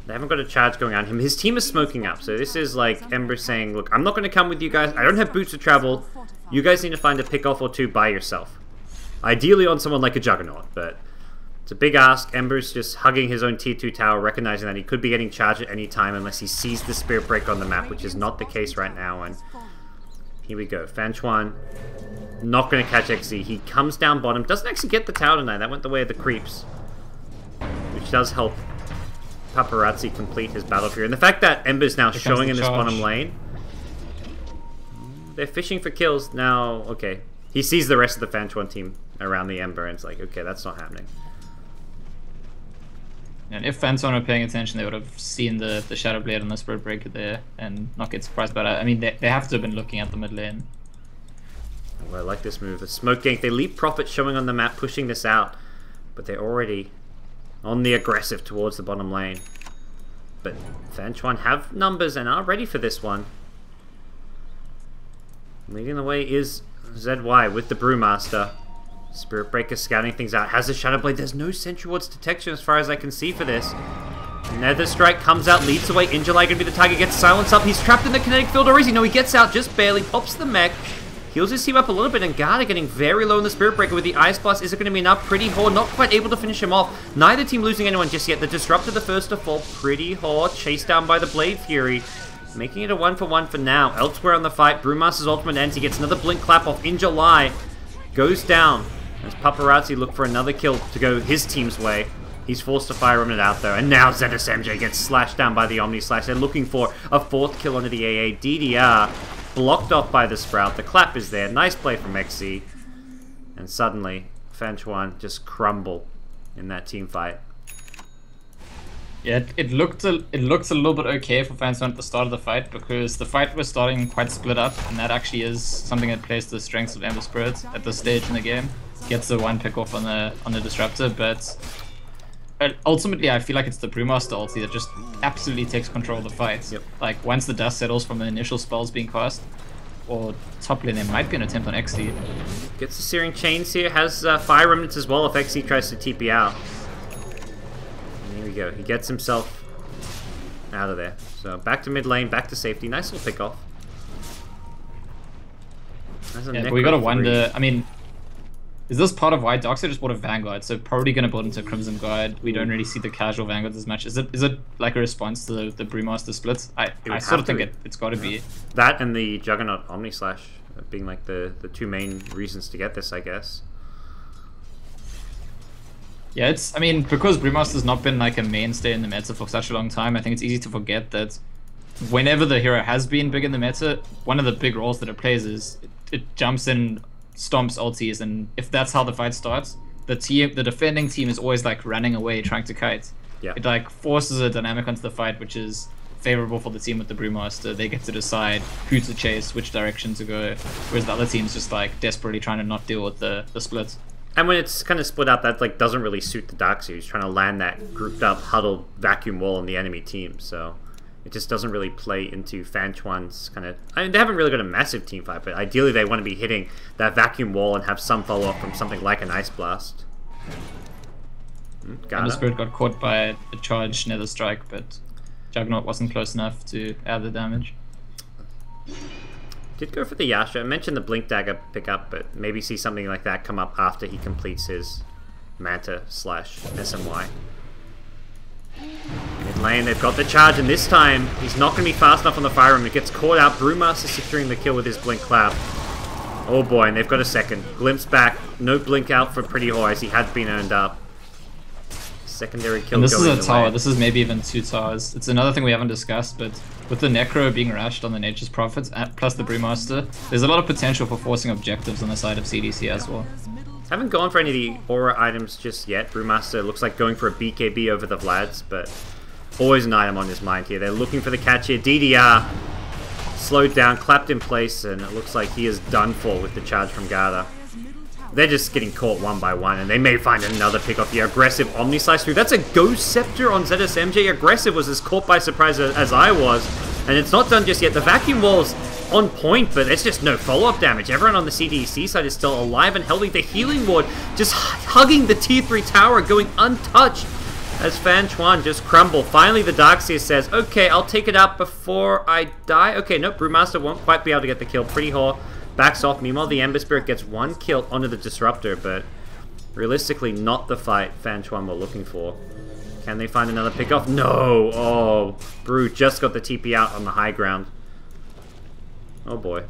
S1: They haven't got a charge going on him. His team is smoking up, so this is like Ember saying, look, I'm not going to come with you guys. I don't have boots to travel. You guys need to find a pick-off or two by yourself. Ideally on someone like a Juggernaut, but it's a big ask. Ember's just hugging his own tier 2 tower, recognizing that he could be getting charged at any time unless he sees the Spirit Break on the map, which is not the case right now. And here we go. FanTuan not going to catch XZ. He comes down bottom. Doesn't actually get the tower tonight. That went the way of the creeps, which does help Paparazzi complete his Battle Fury. And the fact that Ember's now showing in this bottom lane, they're fishing for kills now. Okay, he sees the rest of the FanTuan team around the Ember and it's like, okay, that's not happening.
S2: And if FanTuan were paying attention, they would have seen the Shadow Blade on the Spirit Breaker there and not get surprised by it. I mean, they have to have been looking at the mid lane.
S1: Well, I like this move. The smoke gank. They leave Prophet showing on the map, pushing this out. But they're already on the aggressive towards the bottom lane. But FanTuan have numbers and are ready for this one. Leading the way is ZY with the Brewmaster. Spirit Breaker scouting things out. Has the Shadow Blade. There's no Sentry Ward's detection as far as I can see for this. Nether Strike comes out, leads away. iG.V gonna be the target, gets silenced up. He's trapped in the kinetic field, or is he? No, he gets out just barely, pops the mech. Heals his team up a little bit, and Garda getting very low in the Spirit Breaker with the Ice Blast. Is it going to be enough? Pretty Whore not quite able to finish him off. Neither team losing anyone just yet. The Disruptor the first to fall. Pretty Whore chased down by the Blade Fury. Making it a 1-for-1 for now. Elsewhere on the fight, Brewmaster's ultimate ends. He gets another Blink Clap off. iG.V goes down as Paparazzi look for another kill to go his team's way. He's forced to fire him it out though. And now ZSMJ gets slashed down by the Omni Slash. They're looking for a 4th kill onto the AA. DDR blocked off by the Sprout. The clap is there. Nice play from XC. And suddenly, FanTuan just crumble in that team fight.
S2: Yeah, it looked a little bit okay for FanTuan at the start of the fight, because the fight was starting quite split up, and that actually is something that plays to the strengths of Ember Spirit at this stage in the game. Gets the one pick off on the Disruptor, but ultimately I feel like it's the Brewmaster ulti that just absolutely takes control of the fight.
S1: Yep.
S2: Like once the dust settles from the initial spells being cast, or top lane there might be an attempt on XC.
S1: Gets the Searing Chains here, has Fire Remnants as well if XC tries to TP out. And here we go, he gets himself out of there. So back to mid lane, back to safety, nice little pick off.
S2: Yeah, we gotta wonder, I mean, is this part of why Darkseid just bought a Vanguard? So probably gonna build into Crimson Guard. We don't really see the casual Vanguards as much. Is it like a response to the Brewmaster splits? I sort of think it's gotta be.
S1: That and the Juggernaut Omni Slash being like the two main reasons to get this, I guess.
S2: Yeah, I mean, because Brewmaster's not been like a mainstay in the meta for such a long time, I think it's easy to forget that whenever the hero has been big in the meta, one of the big roles that it plays is it jumps in, stomps ultis, and if that's how the fight starts, the defending team is always like running away trying to kite.
S1: Yeah.
S2: It like forces a dynamic onto the fight which is favorable for the team with the Brewmaster. They get to decide who to chase, which direction to go, whereas the other team's just like desperately trying to not deal with the split.
S1: And when it's kind of split up, that like doesn't really suit the Darkseid. He's trying to land that grouped up, huddled vacuum wall on the enemy team, so it just doesn't really play into FanTuan's kind of... I mean, they haven't really got a massive team fight, but ideally they want to be hitting that vacuum wall and have some follow-up from something like an Ice Blast.
S2: Ember Spirit got caught by a charged Nether Strike, but Juggernaut wasn't close enough to add the damage.
S1: Did go for the Yasha. I mentioned the Blink Dagger pickup, but maybe see something like that come up after he completes his Manta / SMY. Mid lane, they've got the charge, and this time he's not going to be fast enough on the Fire Room. It gets caught out. Brewmaster securing the kill with his Blink Clap. Oh boy, and they've got a second. Glimpse back. No Blink out for Pretty Whore as he had been earned up. Secondary kill.
S2: And this is
S1: going
S2: a tower.
S1: away.
S2: This is maybe even 2 towers. It's another thing we haven't discussed, but with the Necro being rushed on the Nature's Prophets, plus the Brewmaster, there's a lot of potential for forcing objectives on the side of CDC as well.
S1: Haven't gone for any of the aura items just yet. Brewmaster looks like going for a BKB over the Vlads, but always an item on his mind here. They're looking for the catch here. DDR slowed down, clapped in place, and it looks like he is done for with the charge from Garda. They're just getting caught one by one, and they may find another pick off here. Aggressive Omni Slice through. That's a Ghost Scepter on ZSMJ. Aggressive was as caught by surprise as I was, and it's not done just yet. The Vacuum Wall's on point, but there's just no follow-up damage. Everyone on the CDEC side is still alive and healthy. The Healing Ward just hugging the T3 tower, going untouched as FanTuan just crumble. Finally, the Darkseer says, okay, I'll take it out before I die. Okay, nope, Brewmaster won't quite be able to get the kill. Pretty Whore backs off. Meanwhile, the Ember Spirit gets 1 kill onto the Disruptor, but realistically not the fight FanTuan were looking for. Can they find another pick off? No! Oh, Brew just got the TP out on the high ground. Oh boy.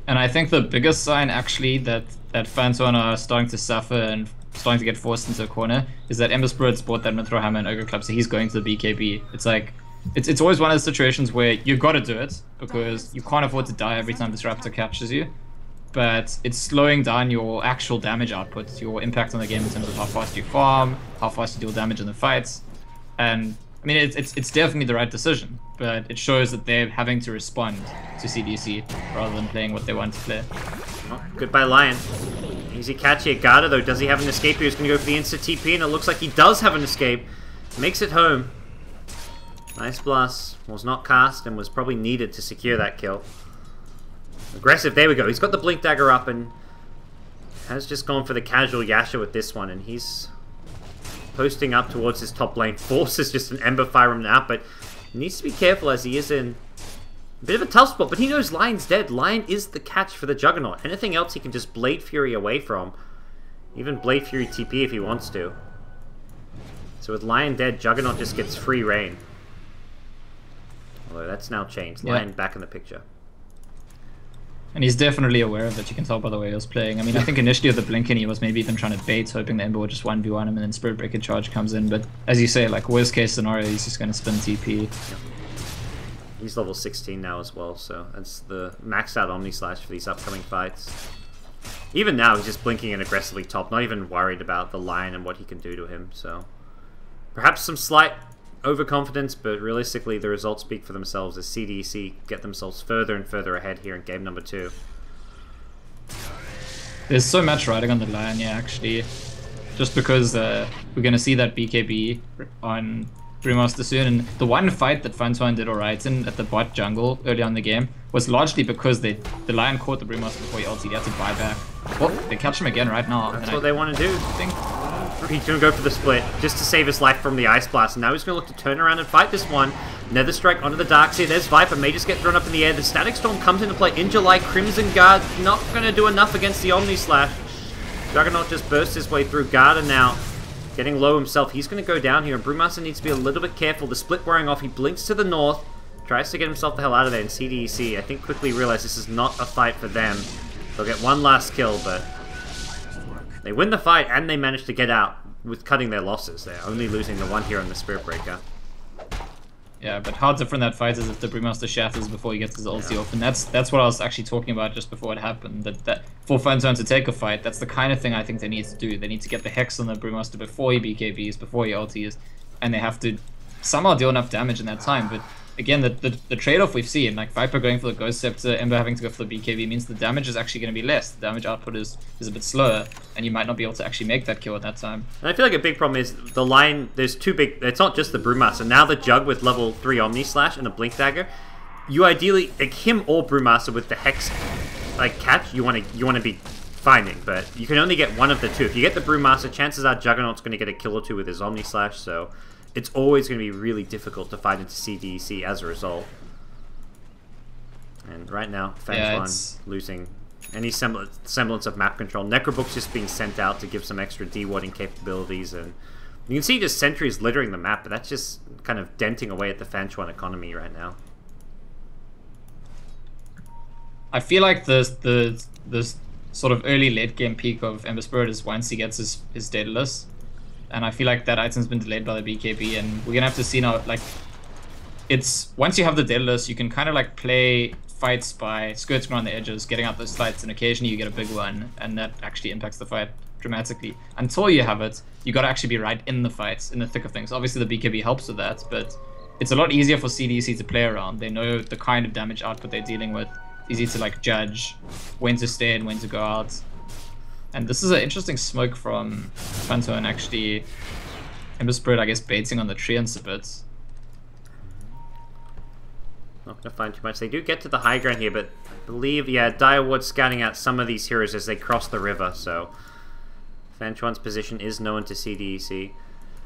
S2: And I think the biggest sign actually that FanTuan are starting to suffer and starting to get forced into a corner is that Ember Spirit's bought that Mithril Hammer and Ogre Club, so he's going to the BKB. It's like, it's always one of those situations where you gotta do it, because you can't afford to die every time Disruptor captures you. but it's slowing down your actual damage output, your impact on the game in terms of how fast you farm, how fast you deal damage in the fights. And I mean, it's definitely the right decision, but it shows that they're having to respond to CDEC rather than playing what they want to play.
S1: Well, goodbye, Lion. Easy catch here. Garda, though, does he have an escape? He was going to go for the insta-TP, and it looks like he does have an escape. Makes it home. Nice blast. Was not cast and was probably needed to secure that kill. Aggressive. There we go. He's got the Blink Dagger up and has just gone for the casual Yasha with this one, and he's posting up towards his top lane. Forces just an Ember Fire him out, but he needs to be careful as he is in a bit of a tough spot. But he knows Lion's dead. Lion is the catch for the Juggernaut. Anything else he can just Blade Fury away from. Even Blade Fury TP if he wants to. So with Lion dead, Juggernaut just gets free reign. Although that's now changed. Lion back in the picture.
S2: And he's definitely aware of it, you can tell by the way he was playing. I mean, I think initially with the Blinken he was maybe even trying to bait, hoping the Ember would just 1v1 him and then Spirit Breaker charge comes in. But as you say, like worst case scenario, he's just going to spin TP.
S1: He's level 16 now as well, so that's the maxed out Omni Slash for these upcoming fights. Even now, he's just blinking in aggressively top, not even worried about the Lion and what he can do to him, so... Perhaps some slight overconfidence, but realistically the results speak for themselves as CDEC get themselves further and further ahead here in game number 2.
S2: There's so much riding on the Lion, yeah, actually. Just because we're going to see that BKB on Brewmaster soon, and the one fight that FanTuan did alright in at the bot jungle early on in the game was largely because the Lion caught the Brewmaster before he ulted. He had to buy back. Oh, they catch him again right now.
S1: That's what they want to do.
S2: I think
S1: he's going to go for the split just to save his life from the Ice Blast, and now he's going to look to turn around and fight this one. Nether Strike onto the Darkseer. There's Viper. May just get thrown up in the air. The Static Storm comes into play in July. Crimson Guard not going to do enough against the Omni Slash. Juggernaut just bursts his way through. Garda now getting low himself. He's going to go down here, and Brewmaster needs to be a little bit careful. The split wearing off. He blinks to the north, tries to get himself the hell out of there, and CDEC, I think, quickly realized this is not a fight for them. They'll get one last kill, but they win the fight, and they manage to get out with cutting their losses. They're only losing the one here on the Spirit Breaker.
S2: Yeah, but how different that fight is if the Brewmaster shatters before he gets his ulti off, and that's what I was actually talking about just before it happened. That for FanTuan to take a fight, that's the kind of thing I think they need to do. They need to get the Hex on the Brewmaster before he BKBs, before he ultis, and they have to somehow deal enough damage in that time. But again, the trade-off we've seen, like Viper going for the Ghost Scepter, Ember having to go for the BKB, means the damage is actually going to be less. The damage output is a bit slower, and you might not be able to actually make that kill at that time.
S1: And I feel like a big problem is the line, there's two big, it's not just the Brewmaster, now the Jug with level 3 Omni Slash and a Blink Dagger, you ideally, like him or Brewmaster with the Hex, like catch, you want to be finding, but you can only get one of the two. If you get the Brewmaster, chances are Juggernaut's going to get a kill or two with his Omni Slash, so it's always going to be really difficult to fight into CDEC as a result. And right now, FanTuan losing any semblance of map control. Necrobook's just being sent out to give some extra de-warding capabilities, and you can see just sentries littering the map, but that's just kind of denting away at the FanTuan economy right now.
S2: I feel like the sort of early late game peak of Ember Spirit is once he gets his Daedalus. And I feel like that item's been delayed by the BKB, and we're gonna have to see now, like, it's, once you have the Daedalus, you can kind of like play fights by skirting around the edges, getting out those fights, and occasionally you get a big one, and that actually impacts the fight dramatically. Until you have it, you gotta actually be right in the fights, in the thick of things. Obviously the BKB helps with that, but it's a lot easier for CDEC to play around. They know the kind of damage output they're dealing with. It's easy to like judge when to stay and when to go out. And this is an interesting smoke from FanTuan, actually. Ember Spirit, I guess, baiting on the treants a bit.
S1: Not going to find too much. They do get to the high ground here, but I believe, yeah, Dire Ward's scouting out some of these heroes as they cross the river, so FanTuan's position is known to CDEC.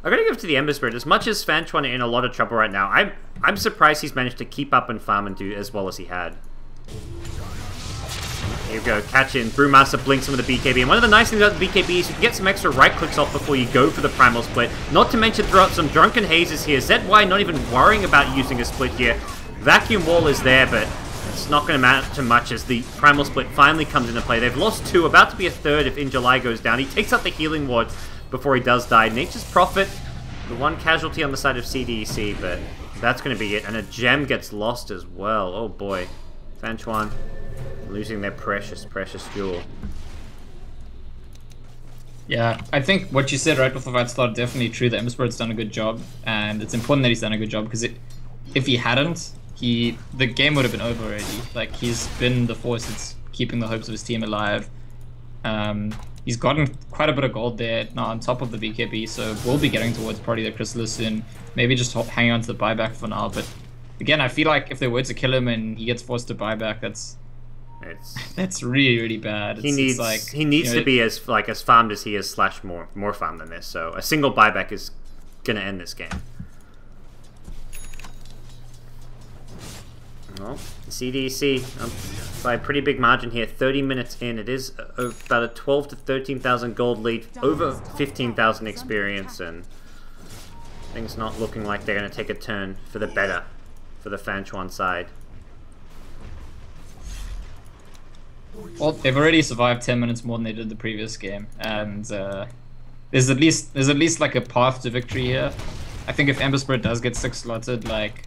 S1: I'm going to give it to the Ember Spirit. As much as FanTuan are in a lot of trouble right now, I'm surprised he's managed to keep up and farm and do as well as he had. Here we go, catch in. Brewmaster blinks some of the BKB. And one of the nice things about the BKB is you can get some extra right clicks off before you go for the Primal Split. Not to mention throw out some Drunken Hazes here. ZY not even worrying about using a split here. Vacuum Wall is there, but it's not going to matter much as the Primal Split finally comes into play. They've lost 2, about to be a 3rd if In July goes down. He takes out the Healing Ward before he does die. Nature's Prophet, the one casualty on the side of CDEC, but that's going to be it. And a gem gets lost as well. Oh boy. FanTuan Losing their precious, precious jewel.
S2: Yeah, I think what you said right before the fight started definitely true. The Ember Spirit's done a good job, and it's important that he's done a good job because if he hadn't, the game would have been over already. Like, he's been the force that's keeping the hopes of his team alive. He's gotten quite a bit of gold there now on top of the BKB, so we'll be getting towards probably the Chrysalis soon. Maybe just hanging on to the buyback for now, but again, I feel like if they were to kill him and he gets forced to buyback, that's really, really bad.
S1: He needs to be as farmed as he is / more farmed than this. So a single buyback is gonna end this game. Well, CDEC by a pretty big margin here. 30 minutes in, it is about a 12 to 13,000 gold lead, over 15,000 experience, and things not looking like they're gonna take a turn for the better for the FanTuan side.
S2: Well, they've already survived 10 minutes more than they did the previous game, and there's at least like a path to victory here. I think if Ember Spirit does get 6-slotted, like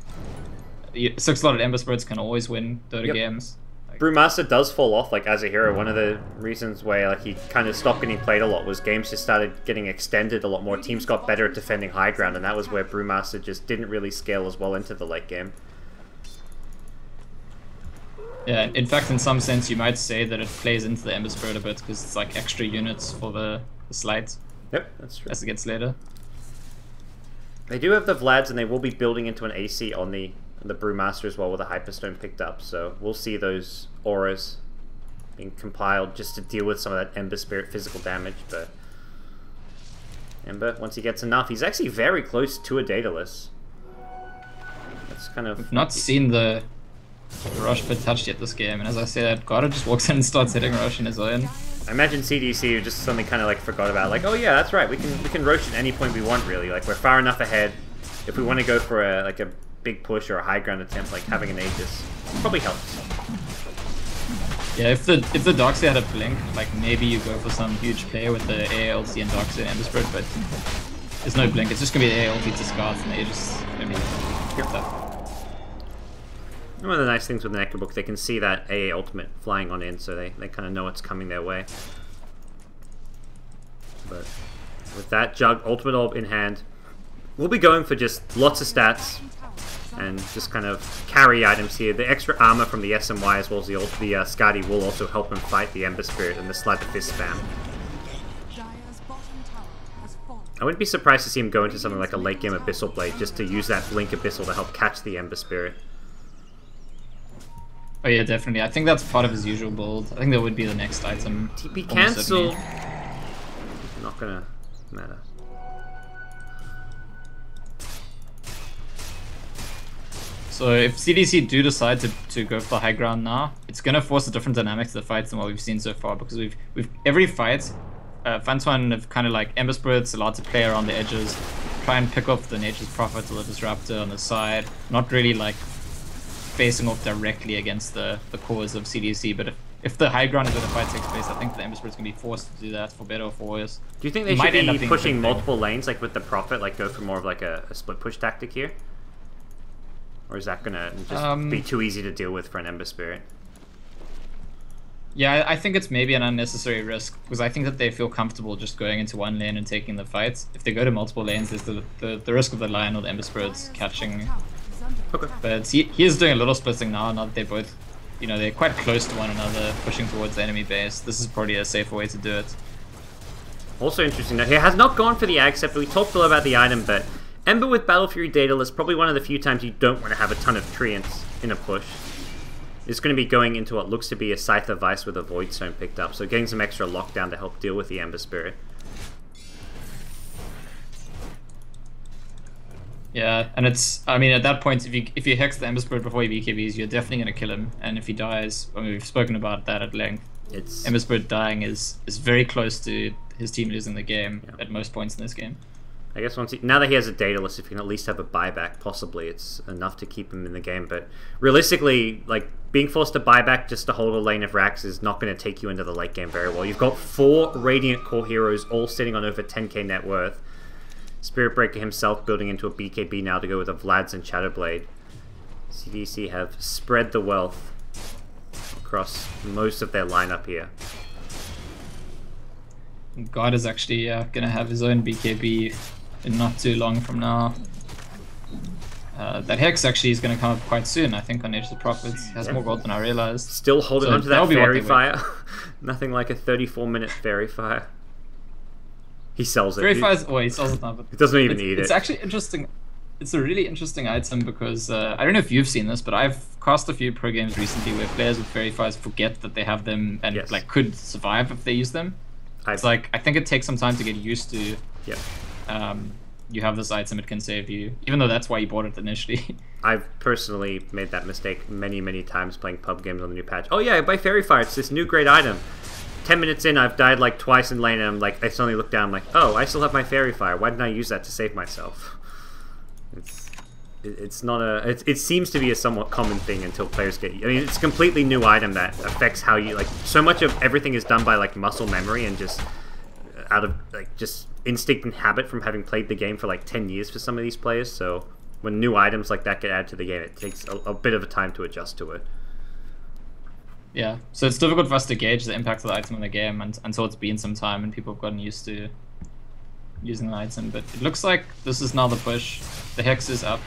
S2: 6-slotted Ember Spirits can always win Dota games.
S1: Brewmaster does fall off as a hero. One of the reasons where he kind of stopped getting played a lot was games just started getting extended a lot more. Teams got better at defending high ground, and that was where Brewmaster just didn't really scale as well into the late game.
S2: Yeah, in fact, in some sense, you might say that it plays into the Ember Spirit a bit because it's like extra units for the slides.
S1: Yep, that's true.
S2: As it gets later.
S1: They do have the Vlads, and they will be building into an AC on the Brewmaster as well with a Hyperstone picked up. So we'll see those auras being compiled just to deal with some of that Ember Spirit physical damage. But Ember, once he gets enough, he's actually very close to a Daedalus. That's kind of...
S2: We've not seen the Rush bit touched yet this game, and as I said, GoDz just walks in and starts hitting Rush in his own.
S1: I imagine CDEC just something kind of forgot about, oh yeah, that's right, we can Rosh at any point we want really. We're far enough ahead. If we want to go for a big push or a high ground attempt, having an Aegis probably helps.
S2: Yeah, if the Darkseid had a blink, maybe you go for some huge play with the AALT and Darkseid and Ember Spirit, but there's no blink. It's just gonna be the AALT to Scant and the Aegis gonna be tough.
S1: One of the nice things with the Necrobook, they can see that AA ultimate flying on in, so they kind of know it's coming their way. But with that Jug Ultimate Orb in hand, we'll be going for just lots of stats and just kind of carry items here. The extra armor from the SMY as well as the Skadi will also help him fight the Ember Spirit and the Slide the Fist spam. I wouldn't be surprised to see him go into something like a late game Abyssal Blade just to use that Blink Abyssal to help catch the Ember Spirit.
S2: Oh yeah, definitely. I think that's part of his usual build. I think that would be the next item.
S1: TP cancel. Not gonna matter.
S2: So if CDC do decide to go for the high ground now, it's gonna force a different dynamic to the fights than what we've seen so far, because we've every fight, FanTuan have kind of Ember Spirits allowed to play around the edges, try and pick off the Nature's Prophet or the Disruptor on the side, not really facing off directly against the cores of CDC, but if the high ground is where the fight takes place, I think the Ember Spirit's going to be forced to do that, for better or for worse.
S1: Do you think they should be pushing multiple lanes, with the Prophet, go for more of a split push tactic here? Or is that going to just be too easy to deal with for an Ember Spirit?
S2: Yeah, I think it's maybe an unnecessary risk, because I think that they feel comfortable just going into one lane and taking the fights. If they go to multiple lanes, there's the risk of the Lion or the Ember Spirits catching.
S1: Okay.
S2: But he is doing a little splitting now that they're both, they're quite close to one another, pushing towards the enemy base. This is probably a safer way to do it.
S1: Also interesting note, he has not gone for the Ag set, but we talked a lot about the item, but Ember with Battle Fury Daedalus is probably one of the few times you don't want to have a ton of Treants in a push. It's going to be going into what looks to be a Scythe of Vice with a Void Stone picked up, so getting some extra lockdown to help deal with the Ember Spirit.
S2: Yeah, and at that point, if you hex the Ember Spirit before he BKBs, you're definitely going to kill him. And if he dies, we've spoken about that at length. Ember Spirit dying is very close to his team losing the game at most points in this game.
S1: I guess now that he has a Daedalus, if you can at least have a buyback, possibly it's enough to keep him in the game. But realistically, being forced to buyback just to hold a lane of racks is not going to take you into the late game very well. You've got 4 Radiant core heroes all sitting on over 10k net worth. Spirit Breaker himself building into a BKB now to go with a Vlad's and Shadowblade. CDC have spread the wealth across most of their lineup here.
S2: God is actually gonna have his own BKB in not too long from now. That Hex actually is gonna come up quite soon, I think, on Edge of the Prophets. He has more gold than I realized.
S1: Still holding on to that Fairy Fire. Nothing like a 34-minute Fairy Fire. He sells it.
S2: Fairy Fire's... Oh, he sells it now, but...
S1: He doesn't even eat it.
S2: It's actually interesting. It's a really interesting item because I don't know if you've seen this, but I've cast a few pro games recently where players with Fairy Fires forget that they have them and like could survive if they use them. It's like, I think it takes some time to get used to.
S1: Yeah.
S2: You have this item, it can save you, even though that's why you bought it initially.
S1: I've personally made that mistake many, many times playing pub games on the new patch. Oh yeah, I buy Fairy Fire, it's this new great item. 10 minutes in, I've died like twice in lane, and I'm like, I suddenly look down, I'm like, oh, I still have my Fairy Fire. Why didn't I use that to save myself? It's not a... It seems to be a somewhat common thing until players get... I mean, it's a completely new item that affects how you... Like, so much of everything is done by, like, muscle memory and just out of, like, just instinct and habit from having played the game for, like, 10 years for some of these players. So when new items like that get added to the game, it takes a bit of a time to adjust to it.
S2: Yeah, so it's difficult for us to gauge the impact of the item on the game until it's been some time and people have gotten used to using the item. But it looks like this is now the push. The Hex is up.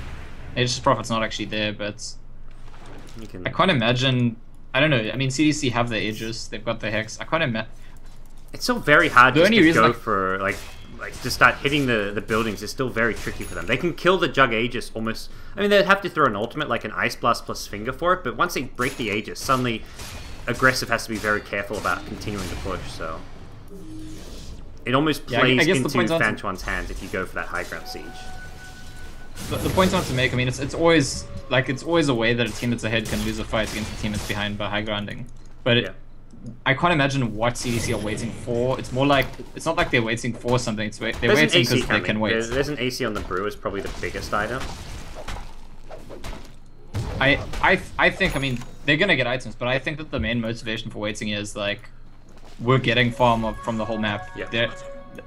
S2: Aegis Prophet's not actually there, but I can't imagine... I don't know, I mean, CDC have the Aegis, they've got the Hex. I can't imagine...
S1: It's still very hard just to go for, like to start hitting the buildings is still very tricky for them. They can kill the Jug Aegis almost... I mean, they'd have to throw an ultimate, like an Ice Blast plus Finger for it, but once they break the Aegis, suddenly Aggressive has to be very careful about continuing to push, so... It almost plays into FanTuan's hands if you go for that high ground siege.
S2: The point I want to make, I mean, it's always a way that a team that's ahead can lose a fight against a team that's behind by high grounding. But I can't imagine what CDC are waiting for. It's more like, it's not like they're waiting for something. They're waiting because they can wait.
S1: There's an AC on the Brew is probably the biggest item.
S2: I think, I mean, they're gonna get items, but I think that the main motivation for waiting is like, we're getting farm up from the whole map.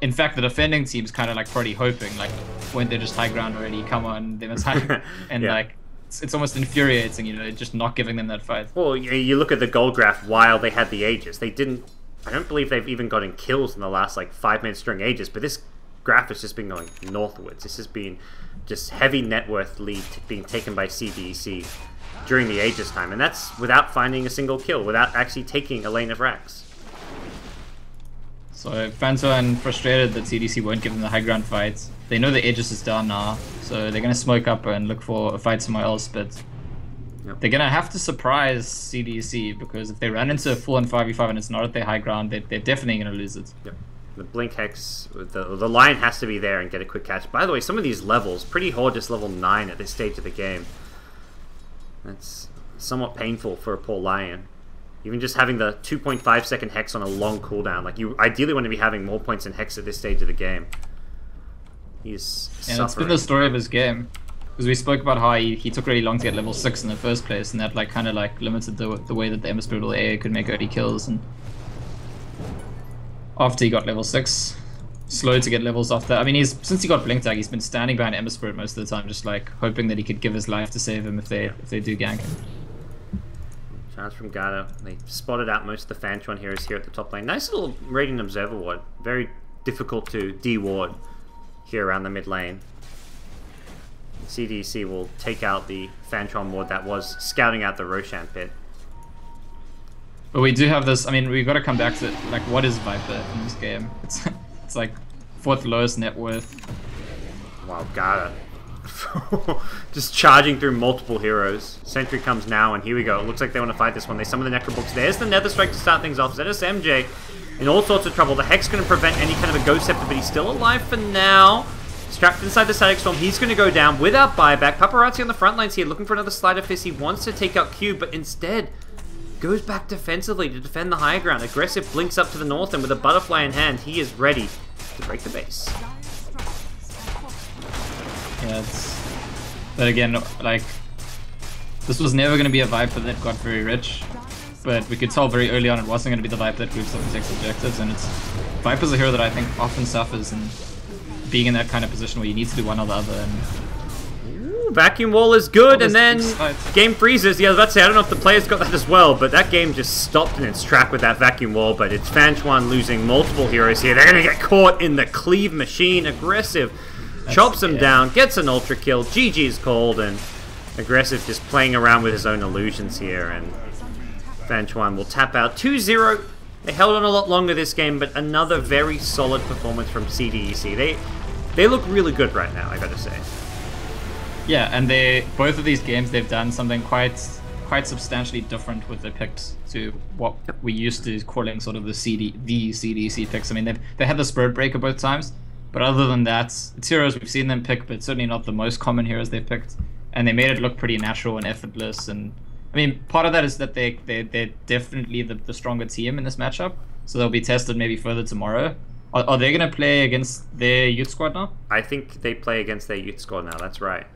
S2: In fact, the defending team's kind of like probably hoping, like, when they're just high ground already, come on, they must high. And like, it's almost infuriating, you know, just not giving them that fight.
S1: Well, you look at the gold graph while they had the Aegis. They didn't... I don't believe they've even gotten kills in the last, like, 5-minute string Aegis, but this graph has just been going northwards. This has been just heavy net worth lead being taken by CDEC during the Aegis time, and that's without finding a single kill, without actually taking a lane of racks.
S2: So FanTuan frustrated that CDC won't give them the high ground fights. They know the Aegis is down now, so they're gonna smoke up and look for a fight somewhere else, but they're gonna have to surprise CDC, because if they run into a full-on 5v5 and it's not at their high ground, they're definitely gonna lose it.
S1: The Blink Hex, the Lion has to be there and get a quick catch. By the way, some of these levels, pretty hard, just level 9 at this stage of the game. That's somewhat painful for a poor Lion. Even just having the 2.5 second Hex on a long cooldown, like, you ideally want to be having more points in Hex at this stage of the game. He's suffering.
S2: It's been the story of his game. Because we spoke about how he took really long to get level 6 in the first place, and that like kind of like limited the way that the Ember Spirit AA could make early kills. And after he got level 6, slow to get levels after. I mean, since he got Blink Tag, he's been standing behind Ember Spirit most of the time, just like hoping that he could give his life to save him if they do gank him.
S1: Chance from Gata. They spotted out most of the FanTuan heroes here at the top lane. Nice little Radiant Observer ward. Very difficult to de-ward here around the mid lane. CDC will take out the FanTuan ward that was scouting out the Roshan pit.
S2: But we do have this, I mean, we've got to come back to, like, what is Viper in this game? It's like 4th lowest net worth.
S1: Wow, Gata. Just charging through multiple heroes. Sentry comes now, and here we go. It looks like they want to fight this one. They summon the Necrobooks. There's the Nether Strike to start things off. ZSMJ in all sorts of trouble. The Hex going to prevent any kind of a Ghost Scepter, but he's still alive for now. Strapped inside the Static Storm. He's going to go down without buyback. Paparazzi on the front lines here, looking for another Sleight of Fist. He wants to take out Q, but instead goes back defensively to defend the high ground. Aggressive blinks up to the north, and with a Butterfly in hand, he is ready to break the base.
S2: Yeah, but again, like, this was never going to be a Viper that got very rich, but we could tell very early on it wasn't going to be the Viper that groups up and takes objectives, and Viper's a hero that I think often suffers in being in that kind of position where you need to do one or the other. And
S1: Ooh, vacuum wall is good, and then
S2: inside.
S1: game freezes. Yeah, I was about to say, I don't know if the players got that as well, but that game just stopped in its track with that vacuum wall, but it's FanTuan losing multiple heroes here. They're going to get caught in the cleave machine. Aggressive chops him down, gets an ultra kill. GG is called, and Aggressive just playing around with his own illusions here, and FanTuan will tap out 2-0. They held on a lot longer this game, but another very solid performance from CDEC. They look really good right now, I gotta say.
S2: Yeah, and both of these games they've done something quite substantially different with their picks to what we used to calling sort of the CDEC picks. I mean, they had the Spirit Breaker both times, but other than that, it's heroes we've seen them pick, but certainly not the most common heroes they've picked. And they made it look pretty natural and effortless. And I mean, part of that is that they're definitely the stronger team in this matchup, so they'll be tested maybe further tomorrow. Are they going to play against their youth squad now?
S1: I think they play against their youth squad now, that's right.